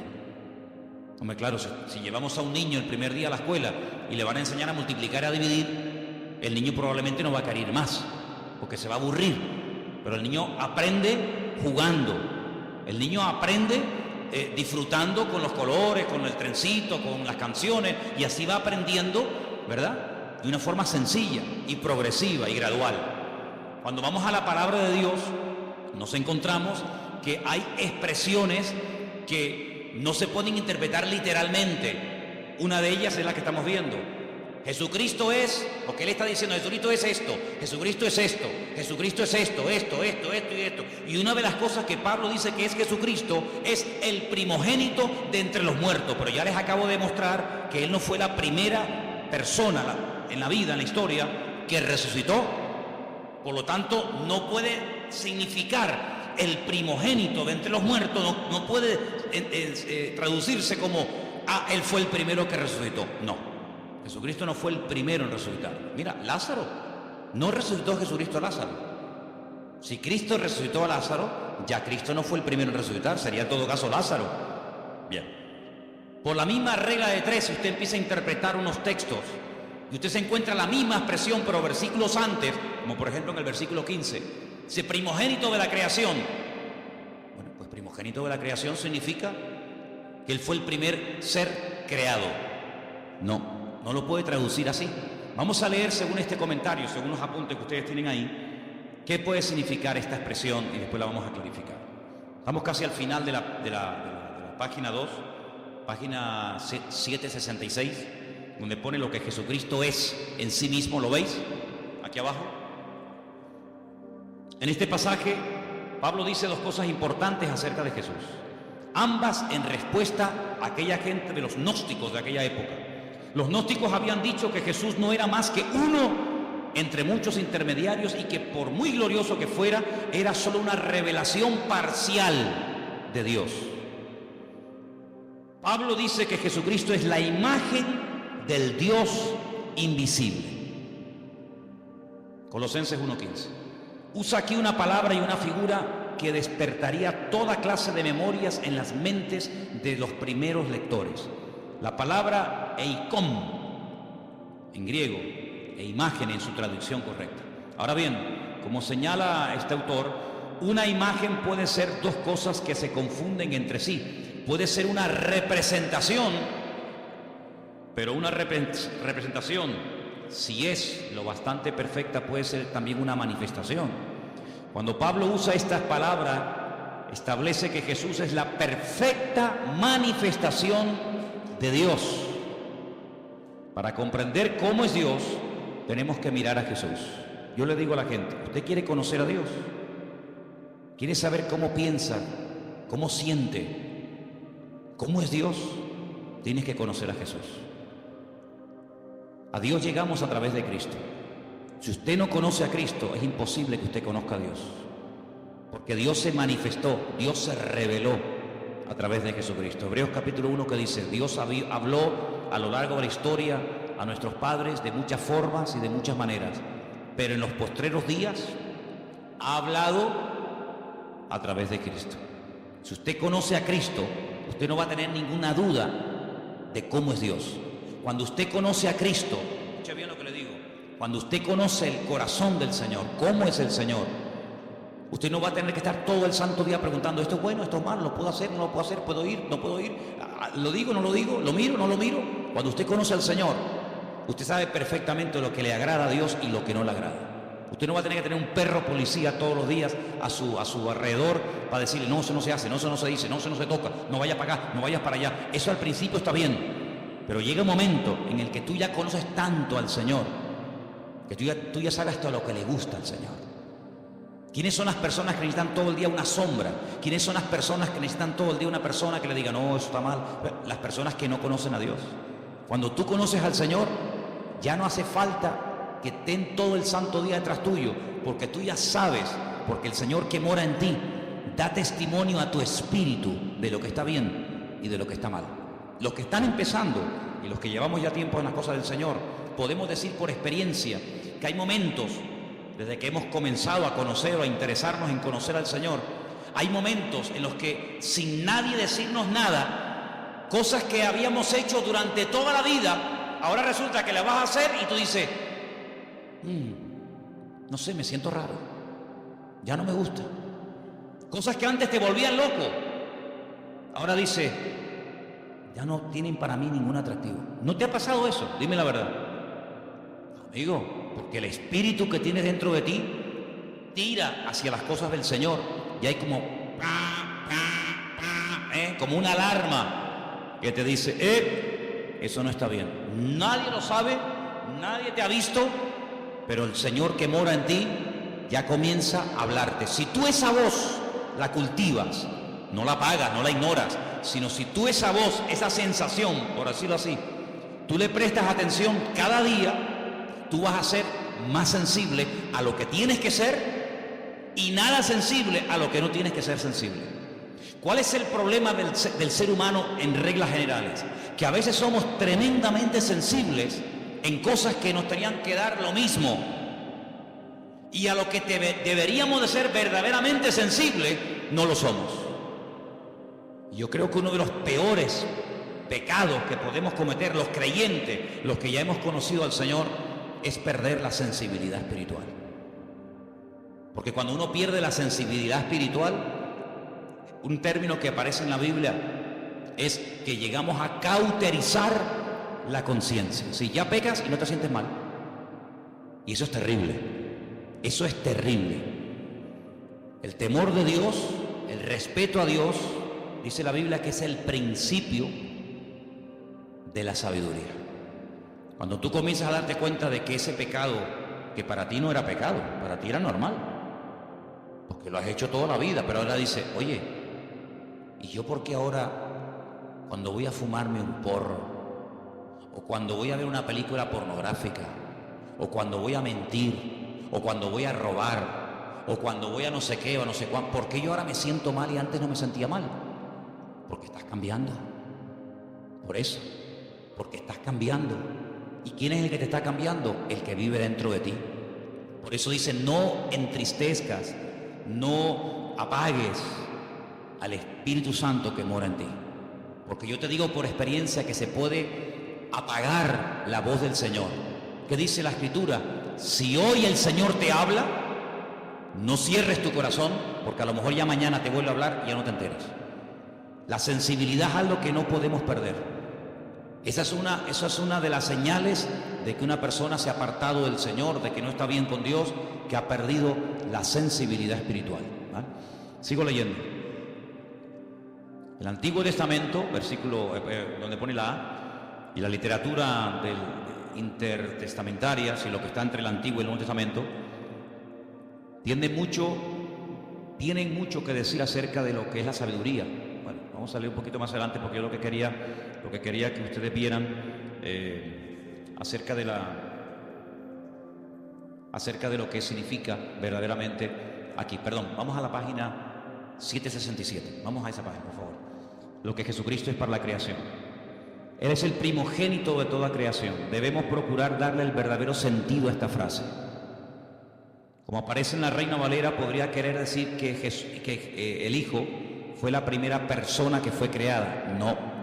Hombre, claro, si llevamos a un niño el primer día a la escuela y le van a enseñar a multiplicar y a dividir, el niño probablemente no va a querer más, porque se va a aburrir. Pero el niño aprende jugando, el niño aprende disfrutando con los colores, con el trencito, con las canciones, y así va aprendiendo, ¿verdad?, de una forma sencilla y progresiva y gradual. Cuando vamos a la palabra de Dios, nos encontramos que hay expresiones que no se pueden interpretar literalmente. Una de ellas es la que estamos viendo. Jesucristo es, lo que él está diciendo, Jesucristo es esto, Jesucristo es esto, Jesucristo es esto y esto. Y una de las cosas que Pablo dice que es Jesucristo es el primogénito de entre los muertos. Pero ya les acabo de mostrar que él no fue la primera persona en la vida, en la historia, que resucitó. Por lo tanto, no puede significar el primogénito de entre los muertos, no puede traducirse como, él fue el primero que resucitó. No. Jesucristo no fue el primero en resucitar. Mira, Lázaro, no resucitó Jesucristo a Lázaro. Si Cristo resucitó a Lázaro, ya Cristo no fue el primero en resucitar, sería en todo caso Lázaro. Bien. Por la misma regla de tres, si usted empieza a interpretar unos textos y usted se encuentra la misma expresión, pero versículos antes, como por ejemplo en el versículo 15, dice primogénito de la creación. Bueno, pues primogénito de la creación significa que él fue el primer ser creado. No lo puede traducir así. Vamos a leer según este comentario, según los apuntes que ustedes tienen ahí, qué puede significar esta expresión y después la vamos a clarificar. Estamos casi al final de la página 2, página 766, donde pone lo que Jesucristo es en sí mismo. ¿Lo veis? Aquí abajo. En este pasaje, Pablo dice dos cosas importantes acerca de Jesús. Ambas en respuesta a aquella gente de los gnósticos de aquella época. Los gnósticos habían dicho que Jesús no era más que uno entre muchos intermediarios y que por muy glorioso que fuera, era solo una revelación parcial de Dios. Pablo dice que Jesucristo es la imagen del Dios invisible. Colosenses 1:15. Usa aquí una palabra y una figura que despertaría toda clase de memorias en las mentes de los primeros lectores. La palabra eikon en griego e imagen en su traducción correcta. Ahora bien, como señala este autor, una imagen puede ser dos cosas que se confunden entre sí. Puede ser una representación, pero una representación, si es lo bastante perfecta, puede ser también una manifestación. Cuando Pablo usa estas palabras, establece que Jesús es la perfecta manifestación de Dios. Para comprender cómo es Dios, tenemos que mirar a Jesús. Yo le digo a la gente, ¿usted quiere conocer a Dios? ¿Quiere saber cómo piensa, cómo siente, cómo es Dios? Tienes que conocer a Jesús. A Dios llegamos a través de Cristo. Si usted no conoce a Cristo, es imposible que usted conozca a Dios. Porque Dios se manifestó, Dios se reveló a través de Jesucristo. Hebreos capítulo 1 que dice, Dios habló a lo largo de la historia a nuestros padres de muchas formas y de muchas maneras, pero en los postreros días ha hablado a través de Cristo. Si usted conoce a Cristo, usted no va a tener ninguna duda de cómo es Dios. Cuando usted conoce a Cristo, escuche bien lo que le digo, cuando usted conoce el corazón del Señor, cómo es el Señor, usted no va a tener que estar todo el santo día preguntando, esto es bueno, esto es malo, lo puedo hacer, no lo puedo hacer, puedo ir, no puedo ir, lo digo, no lo digo, lo miro, no lo miro. Cuando usted conoce al Señor, usted sabe perfectamente lo que le agrada a Dios y lo que no le agrada. Usted no va a tener que tener un perro policía todos los días a su alrededor para decirle, no, eso no se hace, no, eso no se dice, no, eso no se toca, no vayas para acá, no vayas para allá. Eso al principio está bien, pero llega un momento en el que tú ya conoces tanto al Señor, que tú ya sabes hasta lo que le gusta al Señor. ¿Quiénes son las personas que necesitan todo el día una sombra? ¿Quiénes son las personas que necesitan todo el día una persona que le diga, no, eso está mal? Las personas que no conocen a Dios. Cuando tú conoces al Señor, ya no hace falta que estén todo el santo día detrás tuyo, porque tú ya sabes, porque el Señor que mora en ti da testimonio a tu espíritu de lo que está bien y de lo que está mal. Los que están empezando y los que llevamos ya tiempo en las cosas del Señor, podemos decir por experiencia que hay momentos, desde que hemos comenzado a conocer o a interesarnos en conocer al Señor, hay momentos en los que sin nadie decirnos nada, cosas que habíamos hecho durante toda la vida, ahora resulta que las vas a hacer y tú dices, no sé, me siento raro, ya no me gusta. Cosas que antes te volvían loco, ahora dices, ya no tienen para mí ningún atractivo. ¿No te ha pasado eso? Dime la verdad. Amigo, porque el espíritu que tienes dentro de ti tira hacia las cosas del Señor y hay como como una alarma que te dice, eso no está bien. Nadie lo sabe, nadie te ha visto, pero el Señor que mora en ti ya comienza a hablarte. Si tú esa voz la cultivas, no la apagas, no la ignoras, sino si tú esa voz, esa sensación, por decirlo así, tú le prestas atención cada día, tú vas a ser más sensible a lo que tienes que ser y nada sensible a lo que no tienes que ser sensible. ¿Cuál es el problema del ser humano en reglas generales? Que a veces somos tremendamente sensibles en cosas que nos tenían que dar lo mismo. Y a lo que deberíamos de ser verdaderamente sensibles, no lo somos. Yo creo que uno de los peores pecados que podemos cometer los creyentes, los que ya hemos conocido al Señor, es perder la sensibilidad espiritual. Porque cuando uno pierde la sensibilidad espiritual, un término que aparece en la Biblia es que llegamos a cauterizar la conciencia. Si ya pecas y no te sientes mal. Y eso es terrible. Eso es terrible. El temor de Dios, el respeto a Dios, dice la Biblia que es el principio de la sabiduría. Cuando tú comienzas a darte cuenta de que ese pecado, que para ti no era pecado, para ti era normal, porque lo has hecho toda la vida, pero ahora dice, oye, ¿y yo por qué ahora, cuando voy a fumarme un porro, o cuando voy a ver una película pornográfica, o cuando voy a mentir, o cuando voy a robar, o cuando voy a no sé qué, o no sé cuánto, por qué yo ahora me siento mal y antes no me sentía mal? Porque estás cambiando. Por eso, porque estás cambiando. ¿Y quién es el que te está cambiando? El que vive dentro de ti. Por eso dice, no entristezcas, no apagues al Espíritu Santo que mora en ti. Porque yo te digo por experiencia que se puede apagar la voz del Señor. ¿Qué dice la Escritura? Si hoy el Señor te habla, no cierres tu corazón, porque a lo mejor ya mañana te vuelve a hablar y ya no te enteras. La sensibilidad es algo que no podemos perder. Esa es una de las señales de que una persona se ha apartado del Señor, de que no está bien con Dios, que ha perdido la sensibilidad espiritual. ¿Vale? Sigo leyendo. El Antiguo Testamento, versículo donde pone la A, y la literatura intertestamentaria, si lo que está entre el Antiguo y el Nuevo Testamento, tienen mucho que decir acerca de lo que es la sabiduría. Bueno, vamos a leer un poquito más adelante porque yo lo que quería que ustedes vieran acerca de lo que significa verdaderamente aquí. Perdón, vamos a la página 767. Vamos a esa página, por favor. Lo que Jesucristo es para la creación. Él es el primogénito de toda creación. Debemos procurar darle el verdadero sentido a esta frase. Como aparece en la Reina Valera, podría querer decir que el Hijo fue la primera persona que fue creada. No.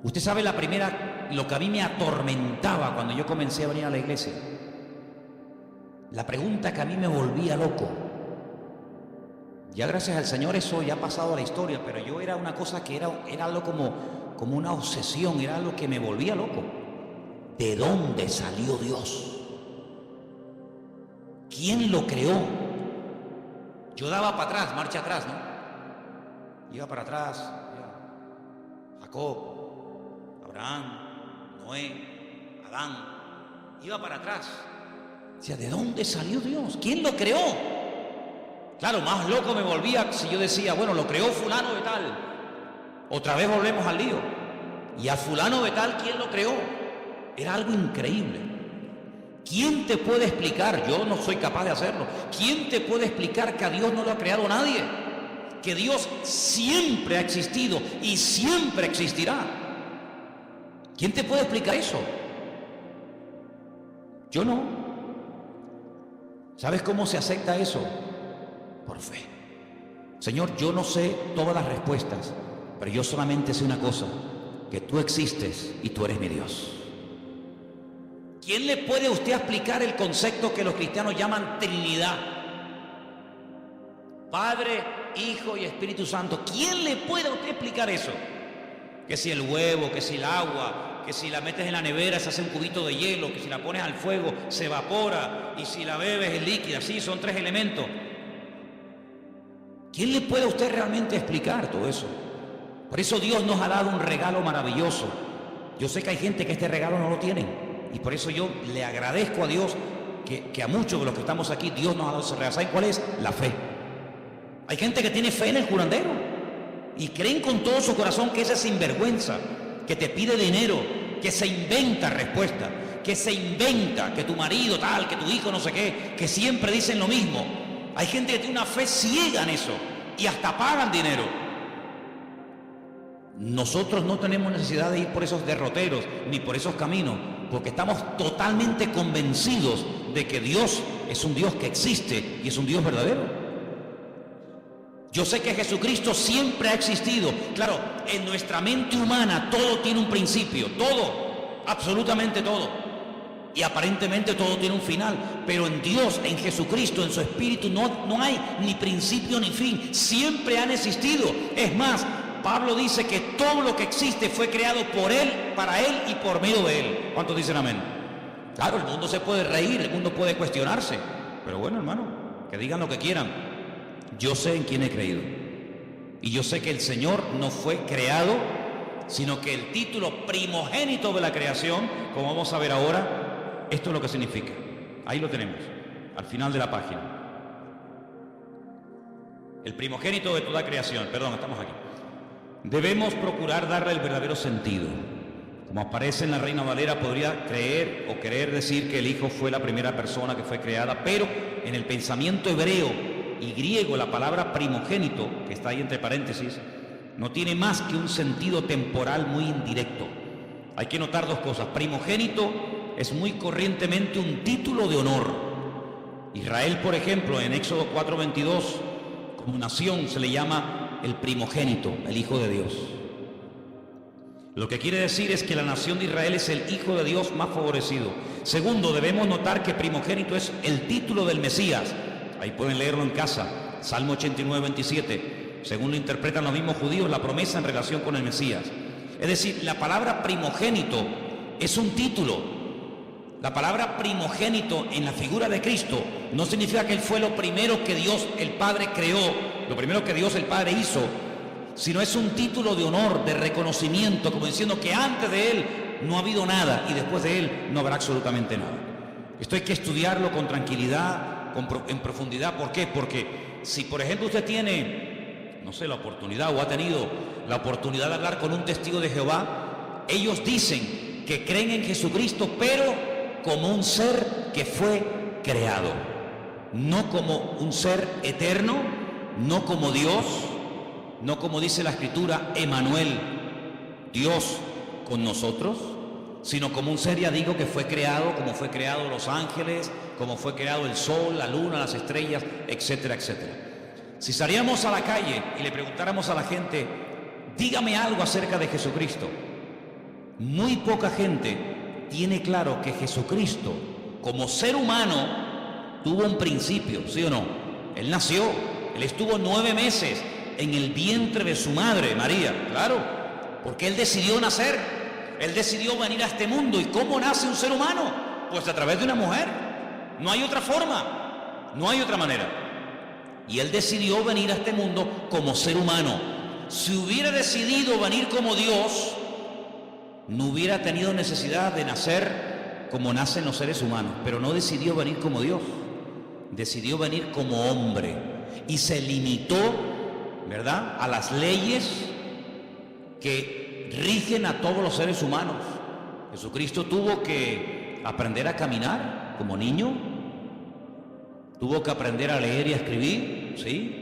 Usted sabe lo que a mí me atormentaba cuando yo comencé a venir a la iglesia. La pregunta que a mí me volvía loco. Ya gracias al Señor eso ya ha pasado a la historia, pero yo era una cosa que era algo como una obsesión, era algo que me volvía loco. ¿De dónde salió Dios? ¿Quién lo creó? Yo daba para atrás, marcha atrás, ¿no? Iba para atrás, Jacob, Abraham, Noé, Adán, iba para atrás. Decía, ¿de dónde salió Dios? ¿Quién lo creó? Claro, más loco me volvía si yo decía, bueno, lo creó fulano de tal. Otra vez volvemos al lío. Y a fulano de tal, ¿quién lo creó? Era algo increíble. ¿Quién te puede explicar? Yo no soy capaz de hacerlo. ¿Quién te puede explicar que a Dios no lo ha creado nadie? Que Dios siempre ha existido y siempre existirá. ¿Quién te puede explicar eso? Yo no. ¿Sabes cómo se acepta eso? Por fe. Señor, yo no sé todas las respuestas, pero yo solamente sé una cosa, que tú existes y tú eres mi Dios. ¿Quién le puede a usted explicar el concepto que los cristianos llaman Trinidad? Padre, Hijo y Espíritu Santo. ¿Quién le puede a usted explicar eso? Que si el huevo, que si el agua, que si la metes en la nevera se hace un cubito de hielo, que si la pones al fuego se evapora y si la bebes es líquida. Sí, son 3 elementos. ¿Quién le puede a usted realmente explicar todo eso? Por eso Dios nos ha dado un regalo maravilloso. Yo sé que hay gente que este regalo no lo tienen y por eso yo le agradezco a Dios que a muchos de los que estamos aquí Dios nos ha dado ese regalo. ¿Saben cuál es? La fe. Hay gente que tiene fe en el curandero y creen con todo su corazón que ese sinvergüenza, que te pide dinero, que se inventa respuesta, que se inventa que tu marido tal, que tu hijo no sé qué, que siempre dicen lo mismo. Hay gente que tiene una fe ciega en eso y hasta pagan dinero. Nosotros no tenemos necesidad de ir por esos derroteros ni por esos caminos, porque estamos totalmente convencidos de que Dios es un Dios que existe y es un Dios verdadero. Yo sé que Jesucristo siempre ha existido. Claro, en nuestra mente humana todo tiene un principio, todo, absolutamente todo. Y aparentemente todo tiene un final, pero en Dios, en Jesucristo, en su Espíritu no hay ni principio ni fin, siempre han existido. Es más, Pablo dice que todo lo que existe fue creado por Él, para Él y por medio de Él. ¿Cuántos dicen amén? Claro, el mundo se puede reír, el mundo puede cuestionarse, pero bueno, hermano, que digan lo que quieran. Yo sé en quién he creído y yo sé que el Señor no fue creado, sino que el título primogénito de la creación, como vamos a ver ahora, esto es lo que significa. Ahí lo tenemos, al final de la página. El primogénito de toda creación, perdón, estamos aquí. Debemos procurar darle el verdadero sentido. Como aparece en la Reina Valera, podría creer o querer decir que el Hijo fue la primera persona que fue creada, pero en el pensamiento hebreo y griego la palabra primogénito, que está ahí entre paréntesis, no tiene más que un sentido temporal muy indirecto. Hay que notar 2 cosas. Primogénito es muy corrientemente un título de honor. Israel, por ejemplo, en Éxodo 4:22, como nación se le llama el primogénito, el Hijo de Dios. Lo que quiere decir es que la nación de Israel es el Hijo de Dios más favorecido. Segundo, debemos notar que primogénito es el título del Mesías. Ahí pueden leerlo en casa, Salmo 89:27. Según lo interpretan los mismos judíos, la promesa en relación con el Mesías. Es decir, la palabra primogénito es un título. La palabra primogénito en la figura de Cristo no significa que Él fue lo primero que Dios el Padre creó, lo primero que Dios el Padre hizo, sino es un título de honor, de reconocimiento, como diciendo que antes de Él no ha habido nada y después de Él no habrá absolutamente nada. Esto hay que estudiarlo con tranquilidad, en profundidad. ¿Por qué? Porque si por ejemplo usted tiene, no sé, la oportunidad o ha tenido la oportunidad de hablar con un testigo de Jehová, ellos dicen que creen en Jesucristo, pero como un ser que fue creado, no como un ser eterno, no como Dios, no como dice la Escritura, Emanuel, Dios con nosotros, sino como un ser, ya digo, que fue creado, como fue creado los ángeles, como fue creado el sol, la luna, las estrellas, etcétera, etcétera. Si salíamos a la calle y le preguntáramos a la gente, dígame algo acerca de Jesucristo, muy poca gente tiene claro que Jesucristo, como ser humano, tuvo un principio, ¿sí o no? Él nació, Él estuvo 9 meses en el vientre de su madre, María, claro, porque Él decidió nacer. Él decidió venir a este mundo. ¿Y cómo nace un ser humano? Pues a través de una mujer. No hay otra forma, no hay otra manera. Y Él decidió venir a este mundo como ser humano. Si hubiera decidido venir como Dios, no hubiera tenido necesidad de nacer como nacen los seres humanos. Pero no decidió venir como Dios, decidió venir como hombre. Y se limitó, ¿verdad?, a las leyes que rigen a todos los seres humanos. Jesucristo tuvo que aprender a caminar como niño, tuvo que aprender a leer y a escribir, ¿sí?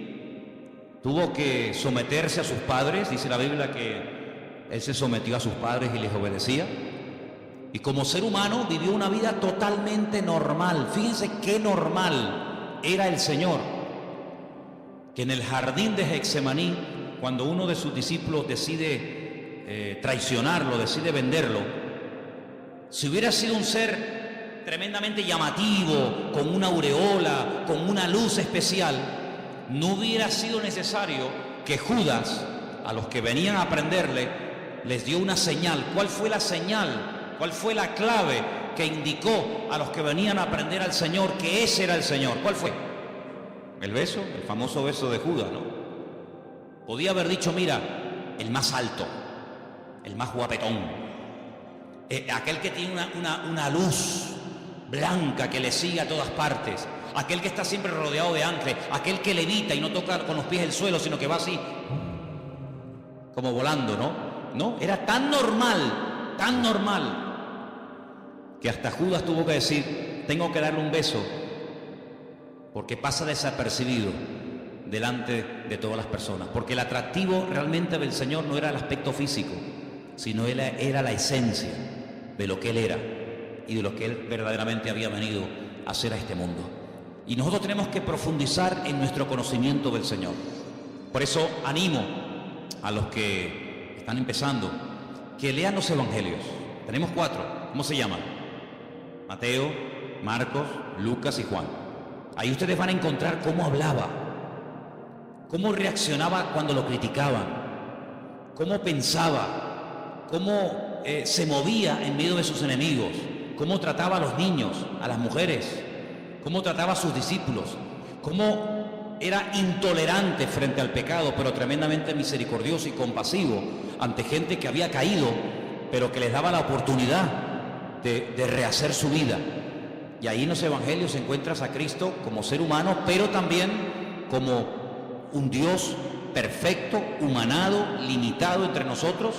Tuvo que someterse a sus padres, dice la Biblia que Él se sometió a sus padres y les obedecía. Y como ser humano vivió una vida totalmente normal. Fíjense qué normal era el Señor, que en el jardín de Getsemaní, cuando uno de sus discípulos decide traicionarlo, decide venderlo, si hubiera sido un ser tremendamente llamativo, con una aureola, con una luz especial, no hubiera sido necesario que Judas, a los que venían a prenderle, les dio una señal. ¿Cuál fue la señal? ¿Cuál fue la clave que indicó a los que venían a prender al Señor que ese era el Señor? ¿Cuál fue? El beso, el famoso beso de Judas, ¿no? Podía haber dicho, mira, el más alto, el más guapetón, aquel que tiene una luz blanca que le sigue a todas partes, aquel que está siempre rodeado de ángeles, aquel que levita y no toca con los pies el suelo, sino que va así, como volando, ¿no? No, era tan normal, que hasta Judas tuvo que decir, tengo que darle un beso, porque pasa desapercibido delante de todas las personas, porque el atractivo realmente del Señor no era el aspecto físico, sino era la esencia de lo que Él era y de lo que Él verdaderamente había venido a hacer a este mundo. Y nosotros tenemos que profundizar en nuestro conocimiento del Señor. Por eso animo a los que están empezando que lean los evangelios. Tenemos 4, ¿cómo se llaman? Mateo, Marcos, Lucas y Juan. Ahí ustedes van a encontrar cómo hablaba, cómo reaccionaba cuando lo criticaban, cómo pensaba, cómo se movía en medio de sus enemigos, cómo trataba a los niños, a las mujeres, cómo trataba a sus discípulos, cómo era intolerante frente al pecado, pero tremendamente misericordioso y compasivo ante gente que había caído, pero que les daba la oportunidad de rehacer su vida. Y ahí en los evangelios encuentras a Cristo como ser humano, pero también como un Dios perfecto, humanado, limitado entre nosotros,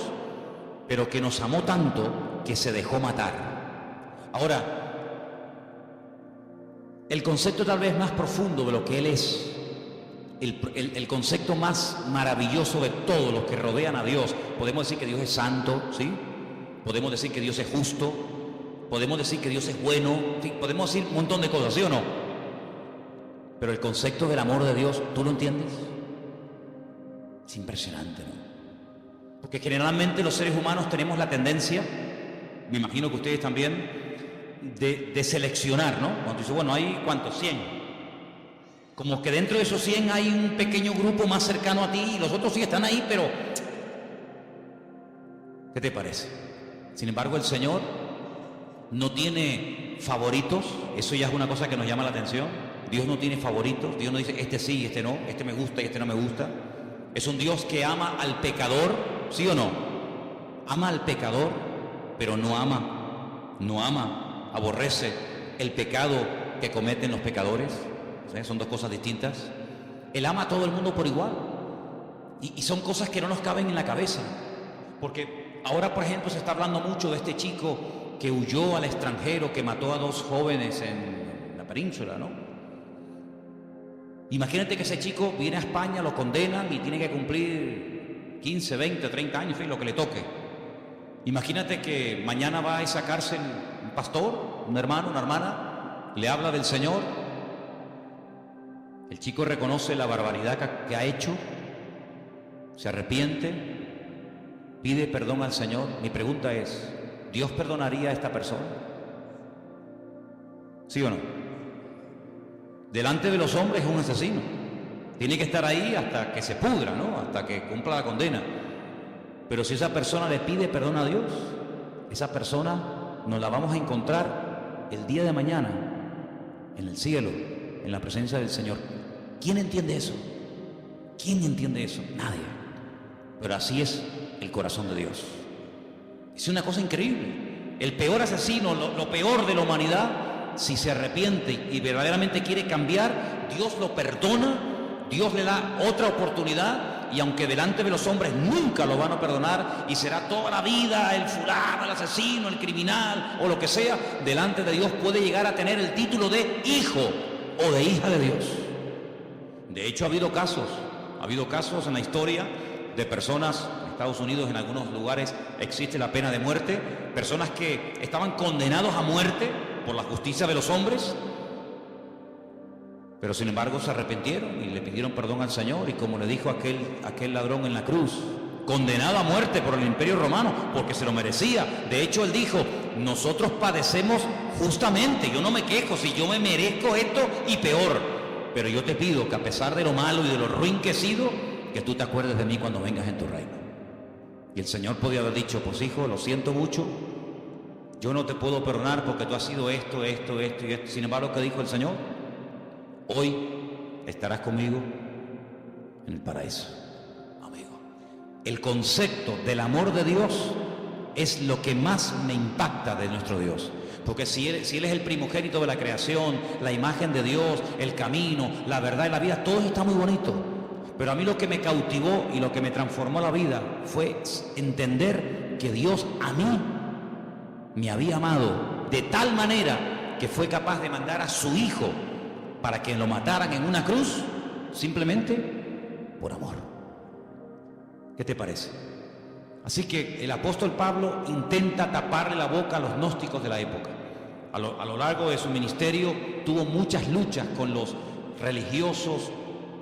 pero que nos amó tanto que se dejó matar. Ahora, el concepto tal vez más profundo de lo que Él es, el concepto más maravilloso de todos los que rodean a Dios, podemos decir que Dios es santo, ¿sí? Podemos decir que Dios es justo, podemos decir que Dios es bueno, ¿sí? Podemos decir un montón de cosas, ¿sí o no? Pero el concepto del amor de Dios, ¿tú lo entiendes? Es impresionante, ¿no? Porque generalmente los seres humanos tenemos la tendencia, me imagino que ustedes también, de seleccionar, ¿no? Cuando dice, bueno, hay ¿cuántos? 100. Como que dentro de esos 100 hay un pequeño grupo más cercano a ti y los otros sí están ahí, pero ¿qué te parece? Sin embargo, el Señor no tiene favoritos. Eso ya es una cosa que nos llama la atención. Dios no tiene favoritos. Dios no dice, este sí, este no, este me gusta y este no me gusta. Es un Dios que ama al pecador, ¿sí o no? Ama al pecador, pero no ama, aborrece el pecado que cometen los pecadores. ¿Sí? Son dos cosas distintas. Él ama a todo el mundo por igual. Y son cosas que no nos caben en la cabeza. Porque ahora, por ejemplo, se está hablando mucho de este chico que huyó al extranjero, que mató a 2 jóvenes en la península, ¿no? Imagínate que ese chico viene a España, lo condenan y tiene que cumplir 15, 20, 30 años, en fin, lo que le toque. Imagínate que mañana va a esa cárcel un pastor, un hermano, una hermana, le habla del Señor. El chico reconoce la barbaridad que ha hecho, se arrepiente, pide perdón al Señor. Mi pregunta es, ¿Dios perdonaría a esta persona? ¿Sí o no? Delante de los hombres es un asesino. Tiene que estar ahí hasta que se pudra, ¿no? Hasta que cumpla la condena. Pero si esa persona le pide perdón a Dios, esa persona nos la vamos a encontrar el día de mañana en el cielo, en la presencia del Señor. ¿Quién entiende eso? ¿Quién entiende eso? Nadie. Pero así es el corazón de Dios. Es una cosa increíble. El peor asesino, lo peor de la humanidad, si se arrepiente y verdaderamente quiere cambiar, Dios lo perdona, Dios le da otra oportunidad y aunque delante de los hombres nunca lo van a perdonar y será toda la vida el fulano, el asesino, el criminal o lo que sea, delante de Dios puede llegar a tener el título de hijo o de hija de Dios. De hecho, ha habido casos en la historia de personas, en Estados Unidos, en algunos lugares existe la pena de muerte, personas que estaban condenados a muerte por la justicia de los hombres, pero sin embargo se arrepintieron y le pidieron perdón al Señor, y como le dijo aquel ladrón en la cruz, condenado a muerte por el Imperio Romano, porque se lo merecía. De hecho, él dijo, nosotros padecemos justamente, yo no me quejo, si yo me merezco esto y peor, pero yo te pido que a pesar de lo malo y de lo ruin que he sido, que tú te acuerdes de mí cuando vengas en tu reino. Y el Señor podía haber dicho, pues hijo, lo siento mucho, yo no te puedo perdonar porque tú has sido esto y esto. Sin embargo, ¿qué dijo el Señor? Hoy estarás conmigo en el paraíso, amigo. El concepto del amor de Dios es lo que más me impacta de nuestro Dios. Porque si él es el primogénito de la creación, la imagen de Dios, el camino, la verdad y la vida, todo está muy bonito. Pero a mí lo que me cautivó y lo que me transformó la vida fue entender que Dios a mí me había amado de tal manera que fue capaz de mandar a su Hijo para que lo mataran en una cruz, simplemente por amor. ¿Qué te parece? Así que el apóstol Pablo intenta taparle la boca a los gnósticos de la época. A lo largo de su ministerio tuvo muchas luchas con los religiosos,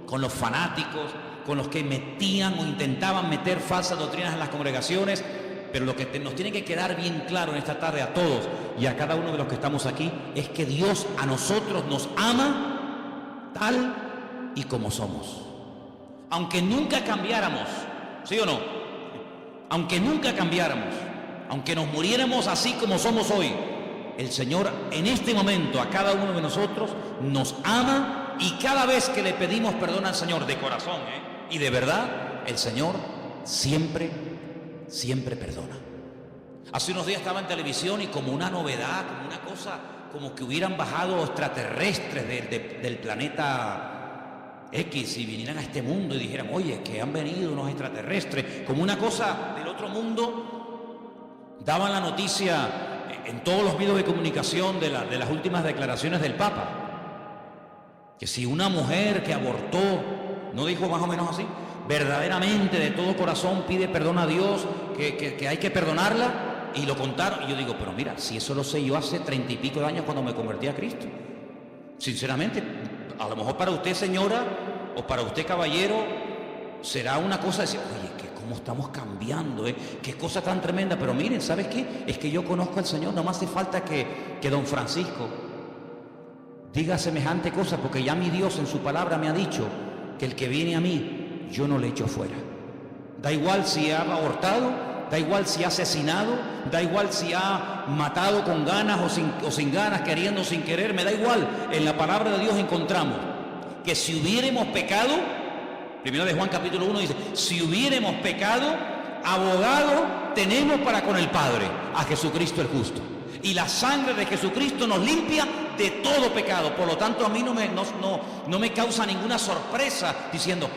con los fanáticos, con los que metían o intentaban meter falsas doctrinas en las congregaciones. Pero lo que nos tiene que quedar bien claro en esta tarde a todos y a cada uno de los que estamos aquí es que Dios a nosotros nos ama tal y como somos. Aunque nunca cambiáramos, ¿sí o no? Aunque nunca cambiáramos, aunque nos muriéramos así como somos hoy, el Señor en este momento a cada uno de nosotros nos ama, y cada vez que le pedimos perdón al Señor de corazón y de verdad, el Señor siempre perdona. Hace unos días estaba en televisión y como una novedad, como una cosa, como que hubieran bajado extraterrestres del planeta X y vinieran a este mundo y dijeran, oye, que han venido unos extraterrestres, como una cosa del otro mundo. Daban la noticia en todos los medios de comunicación de las últimas declaraciones del Papa, que si una mujer que abortó, ¿no dijo más o menos así? Verdaderamente de todo corazón pide perdón a Dios, que hay que perdonarla, y lo contaron. Y yo digo, pero mira, si eso lo sé yo hace 30 y pico de años cuando me convertí a Cristo. Sinceramente, a lo mejor para usted, señora, o para usted, caballero, será una cosa de decir, oye, que cómo estamos cambiando, qué cosa tan tremenda. Pero miren, ¿sabes qué? Es que yo conozco al Señor, no me hace falta que don Francisco diga semejante cosa, porque ya mi Dios en su palabra me ha dicho que el que viene a mí, yo no le echo fuera. Da igual si ha abortado, da igual si ha asesinado, da igual si ha matado con ganas o sin ganas, queriendo, sin querer, me da igual. En la palabra de Dios encontramos que si hubiéramos pecado, primero de Juan capítulo 1 dice, si hubiéramos pecado, abogado tenemos para con el Padre, a Jesucristo el justo. Y la sangre de Jesucristo nos limpia de todo pecado. Por lo tanto, a mí no me causa ninguna sorpresa diciendo,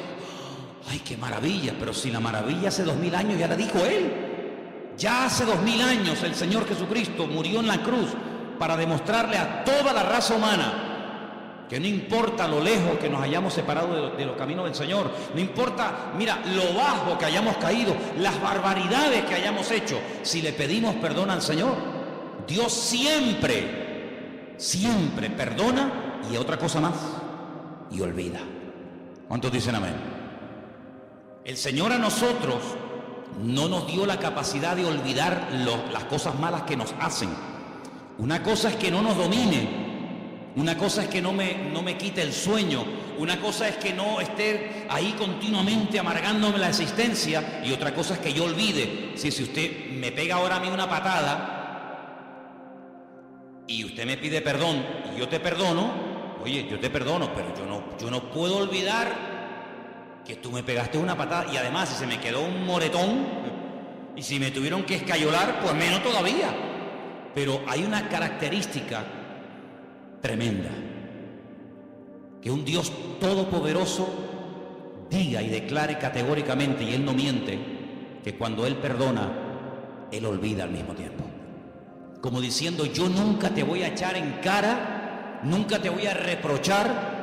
ay, qué maravilla. Pero si la maravilla hace 2000 años ya la dijo Él. Ya hace 2000 años el Señor Jesucristo murió en la cruz para demostrarle a toda la raza humana que no importa lo lejos que nos hayamos separado de los caminos del Señor, no importa, mira, lo bajo que hayamos caído, las barbaridades que hayamos hecho, si le pedimos perdón al Señor, Dios siempre perdona, y otra cosa más, y olvida. ¿Cuántos dicen amén? El Señor a nosotros no nos dio la capacidad de olvidar las cosas malas que nos hacen. Una cosa es que no nos domine, una cosa es que no me quite el sueño, una cosa es que no esté ahí continuamente amargándome la existencia, y otra cosa es que yo olvide. Si usted me pega ahora a mí una patada y usted me pide perdón y yo te perdono, oye, yo te perdono, pero yo no puedo olvidar que tú me pegaste una patada, y además si se me quedó un moretón y si me tuvieron que escayolar, pues menos todavía. Pero hay una característica tremenda, que un Dios todopoderoso diga y declare categóricamente, y Él no miente, que cuando Él perdona, Él olvida al mismo tiempo. Como diciendo, yo nunca te voy a echar en cara, nunca te voy a reprochar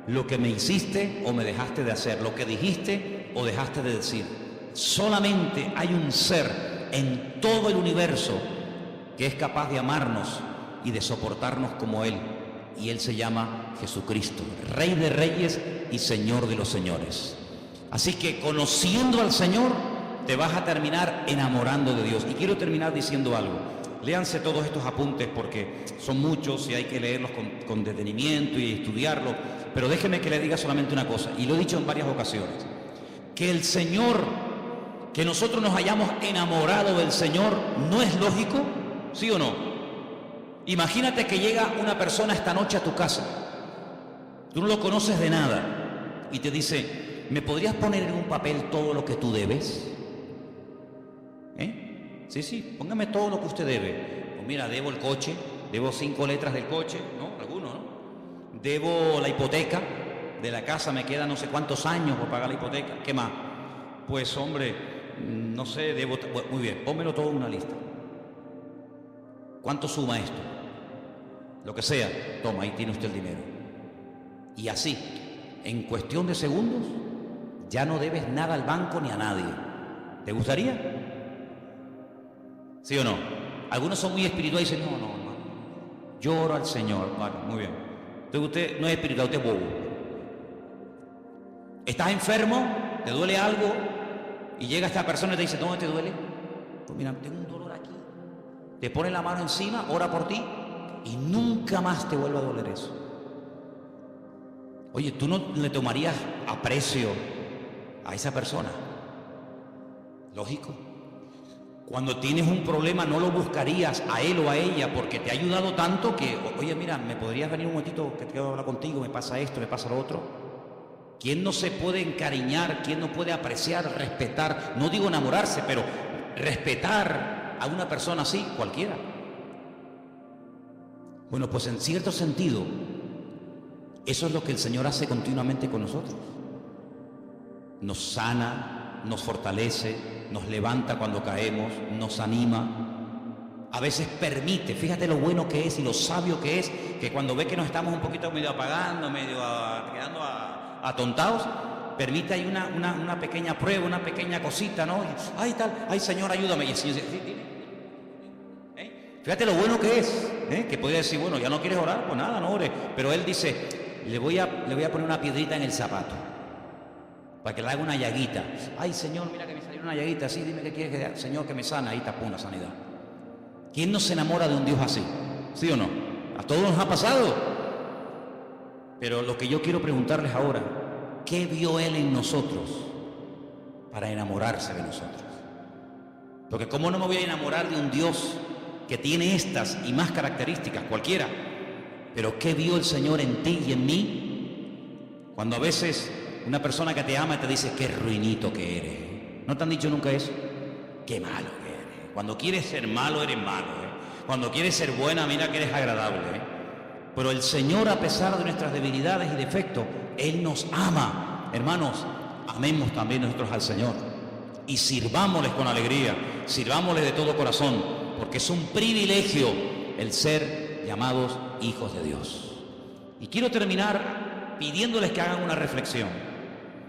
lo que me hiciste o me dejaste de hacer, lo que dijiste o dejaste de decir. Solamente hay un ser en todo el universo que es capaz de amarnos y de soportarnos como Él, y Él se llama Jesucristo, Rey de Reyes y Señor de los Señores. Así que conociendo al Señor, te vas a terminar enamorando de Dios. Y quiero terminar diciendo algo. Léanse todos estos apuntes porque son muchos y hay que leerlos con detenimiento y estudiarlos. Pero déjeme que le diga solamente una cosa, y lo he dicho en varias ocasiones. Que el Señor, que nosotros nos hayamos enamorado del Señor, ¿no es lógico? ¿Sí o no? Imagínate que llega una persona esta noche a tu casa. Tú no lo conoces de nada y te dice, ¿me podrías poner en un papel todo lo que tú debes? Sí, póngame todo lo que usted debe. Pues mira, debo el coche, debo 5 letras del coche, ¿no? Algunos, ¿no? Debo la hipoteca de la casa, me quedan no sé cuántos años por pagar la hipoteca. ¿Qué más? Pues hombre, no sé, debo... Muy bien, pónmelo todo en una lista. ¿Cuánto suma esto? Lo que sea, toma, ahí tiene usted el dinero. Y así, en cuestión de segundos, ya no debes nada al banco ni a nadie. ¿Te gustaría? ¿Sí o no? Algunos son muy espirituales y dicen, no, hermano, yo oro al Señor. Vale, muy bien. Entonces usted no es espiritual, usted es bobo. ¿Estás enfermo? ¿Te duele algo? Y llega esta persona y te dice, ¿dónde te duele? Pues mira, tengo un dolor aquí. Te pone la mano encima, ora por ti y nunca más te vuelve a doler eso. Oye, ¿tú no le tomarías aprecio a esa persona? Lógico. Cuando tienes un problema no lo buscarías a él o a ella porque te ha ayudado tanto que, oye, mira, ¿me podrías venir un momentito que quiero hablar contigo? Me pasa esto, me pasa lo otro. ¿Quién no se puede encariñar? ¿Quién no puede apreciar, respetar? No digo enamorarse, pero respetar a una persona así, cualquiera. Bueno, pues en cierto sentido, eso es lo que el Señor hace continuamente con nosotros. Nos sana, nos fortalece, nos levanta cuando caemos, nos anima. A veces permite, fíjate lo bueno que es y lo sabio que es, que cuando ve que nos estamos un poquito medio apagando, quedando atontados, permite ahí una pequeña prueba, una pequeña cosita, ¿no? Ay, tal, ay, Señor, ayúdame. Y el Señor dice, fíjate lo bueno que es, que podría decir, bueno, ya no quieres orar, pues nada, no ores. Pero Él dice, le voy a poner una piedrita en el zapato, para que le haga una llaguita. Ay, Señor, mira que me salió una llaguita, sí, dime qué quieres que haga. Señor, que me sana, ahí tapó una sanidad. ¿Quién no se enamora de un Dios así? ¿Sí o no? A todos nos ha pasado. Pero lo que yo quiero preguntarles ahora, ¿qué vio Él en nosotros para enamorarse de nosotros? Porque ¿cómo no me voy a enamorar de un Dios que tiene estas y más características, cualquiera? Pero ¿qué vio el Señor en ti y en mí? Cuando a veces una persona que te ama te dice, qué ruinito que eres. ¿No te han dicho nunca eso? Qué malo que eres. Cuando quieres ser malo, eres malo. Cuando quieres ser buena, mira que eres agradable. Pero el Señor, a pesar de nuestras debilidades y defectos, Él nos ama. Hermanos, amemos también nosotros al Señor. Y sirvámosles con alegría, sirvámosles de todo corazón, porque es un privilegio el ser llamados hijos de Dios. Y quiero terminar pidiéndoles que hagan una reflexión.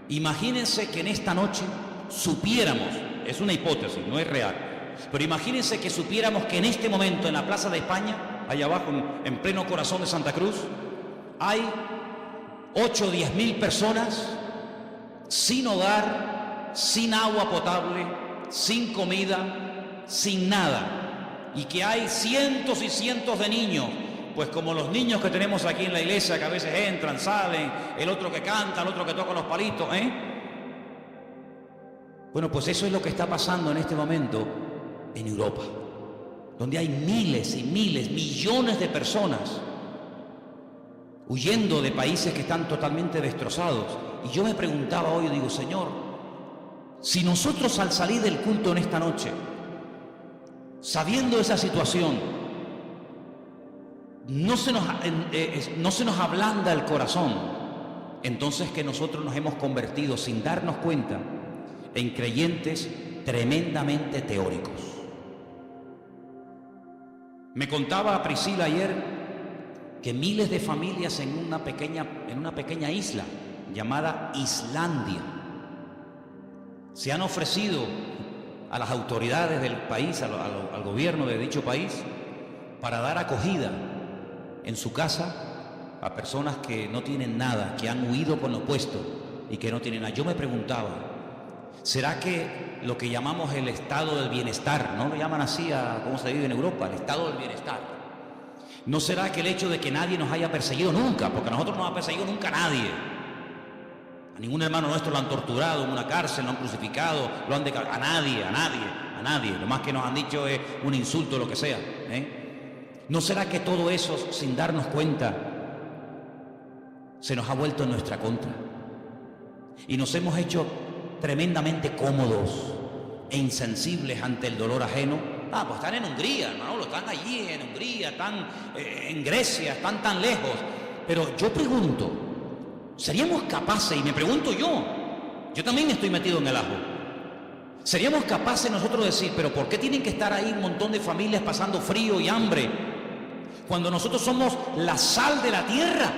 Imagínense que en esta noche supiéramos, es una hipótesis, no es real, pero imagínense que supiéramos que en este momento en la Plaza de España, allá abajo en pleno corazón de Santa Cruz, hay 8 o 10 mil personas sin hogar, sin agua potable, sin comida, sin nada, y que hay cientos y cientos de niños, pues como los niños que tenemos aquí en la iglesia, que a veces entran, salen, el otro que canta, el otro que toca los palitos, Bueno, pues eso es lo que está pasando en este momento en Europa, donde hay miles y miles, millones de personas huyendo de países que están totalmente destrozados. Y yo me preguntaba hoy, digo, Señor, si nosotros al salir del culto en esta noche, sabiendo esa situación, no se nos ablanda el corazón, entonces que nosotros nos hemos convertido sin darnos cuenta en creyentes tremendamente teóricos. Me contaba Priscila ayer que miles de familias en una pequeña isla llamada Islandia se han ofrecido a las autoridades del país, al gobierno de dicho país, para dar acogida en su casa a personas que no tienen nada, que han huido con lo opuesto y que no tienen nada. Yo me preguntaba, ¿será que lo que llamamos el estado del bienestar, no lo llaman así a cómo se vive en Europa, el estado del bienestar? ¿No será que el hecho de que nadie nos haya perseguido nunca, porque a nosotros no nos ha perseguido nunca nadie? A ningún hermano nuestro lo han torturado en una cárcel, lo han crucificado, lo han declarado. A nadie. Lo más que nos han dicho es un insulto, lo que sea. ¿No será que todo eso, sin darnos cuenta, se nos ha vuelto en nuestra contra? Y nos hemos hecho tremendamente cómodos e insensibles ante el dolor ajeno. Pues están en Hungría, hermano, están allí en Hungría, están en Grecia, están tan lejos. Pero yo pregunto, ¿seríamos capaces, y me pregunto yo también estoy metido en el ajo, ¿seríamos capaces nosotros de decir, pero ¿por qué tienen que estar ahí un montón de familias pasando frío y hambre, cuando nosotros somos la sal de la tierra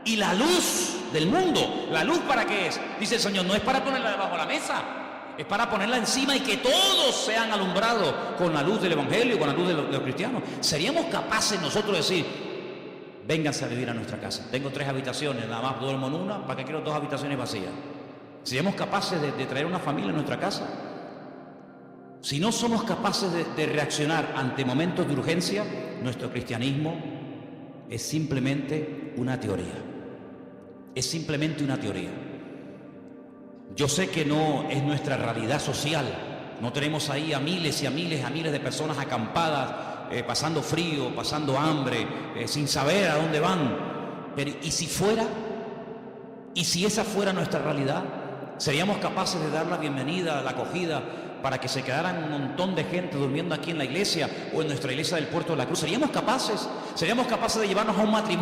y la luz del mundo? ¿La luz para qué es? Dice el Señor, no es para ponerla debajo de la mesa, es para ponerla encima y que todos sean alumbrados con la luz del Evangelio, con la luz de los cristianos. ¿Seríamos capaces nosotros de decir, vénganse a vivir a nuestra casa? Tengo 3 habitaciones, nada más duermo en una, ¿para qué quiero 2 habitaciones vacías? ¿Seríamos capaces de traer una familia a nuestra casa? Si no somos capaces de reaccionar ante momentos de urgencia, nuestro cristianismo es simplemente una teoría. Es simplemente una teoría. Yo sé que no es nuestra realidad social. No tenemos ahí a miles de personas acampadas, pasando frío, pasando hambre, sin saber a dónde van. Pero ¿y si fuera? ¿Y si esa fuera nuestra realidad? ¿Seríamos capaces de dar la bienvenida, la acogida, para que se quedaran un montón de gente durmiendo aquí en la iglesia o en nuestra iglesia del Puerto de la Cruz? ¿Seríamos capaces? ¿Seríamos capaces de llevarnos a un matrimonio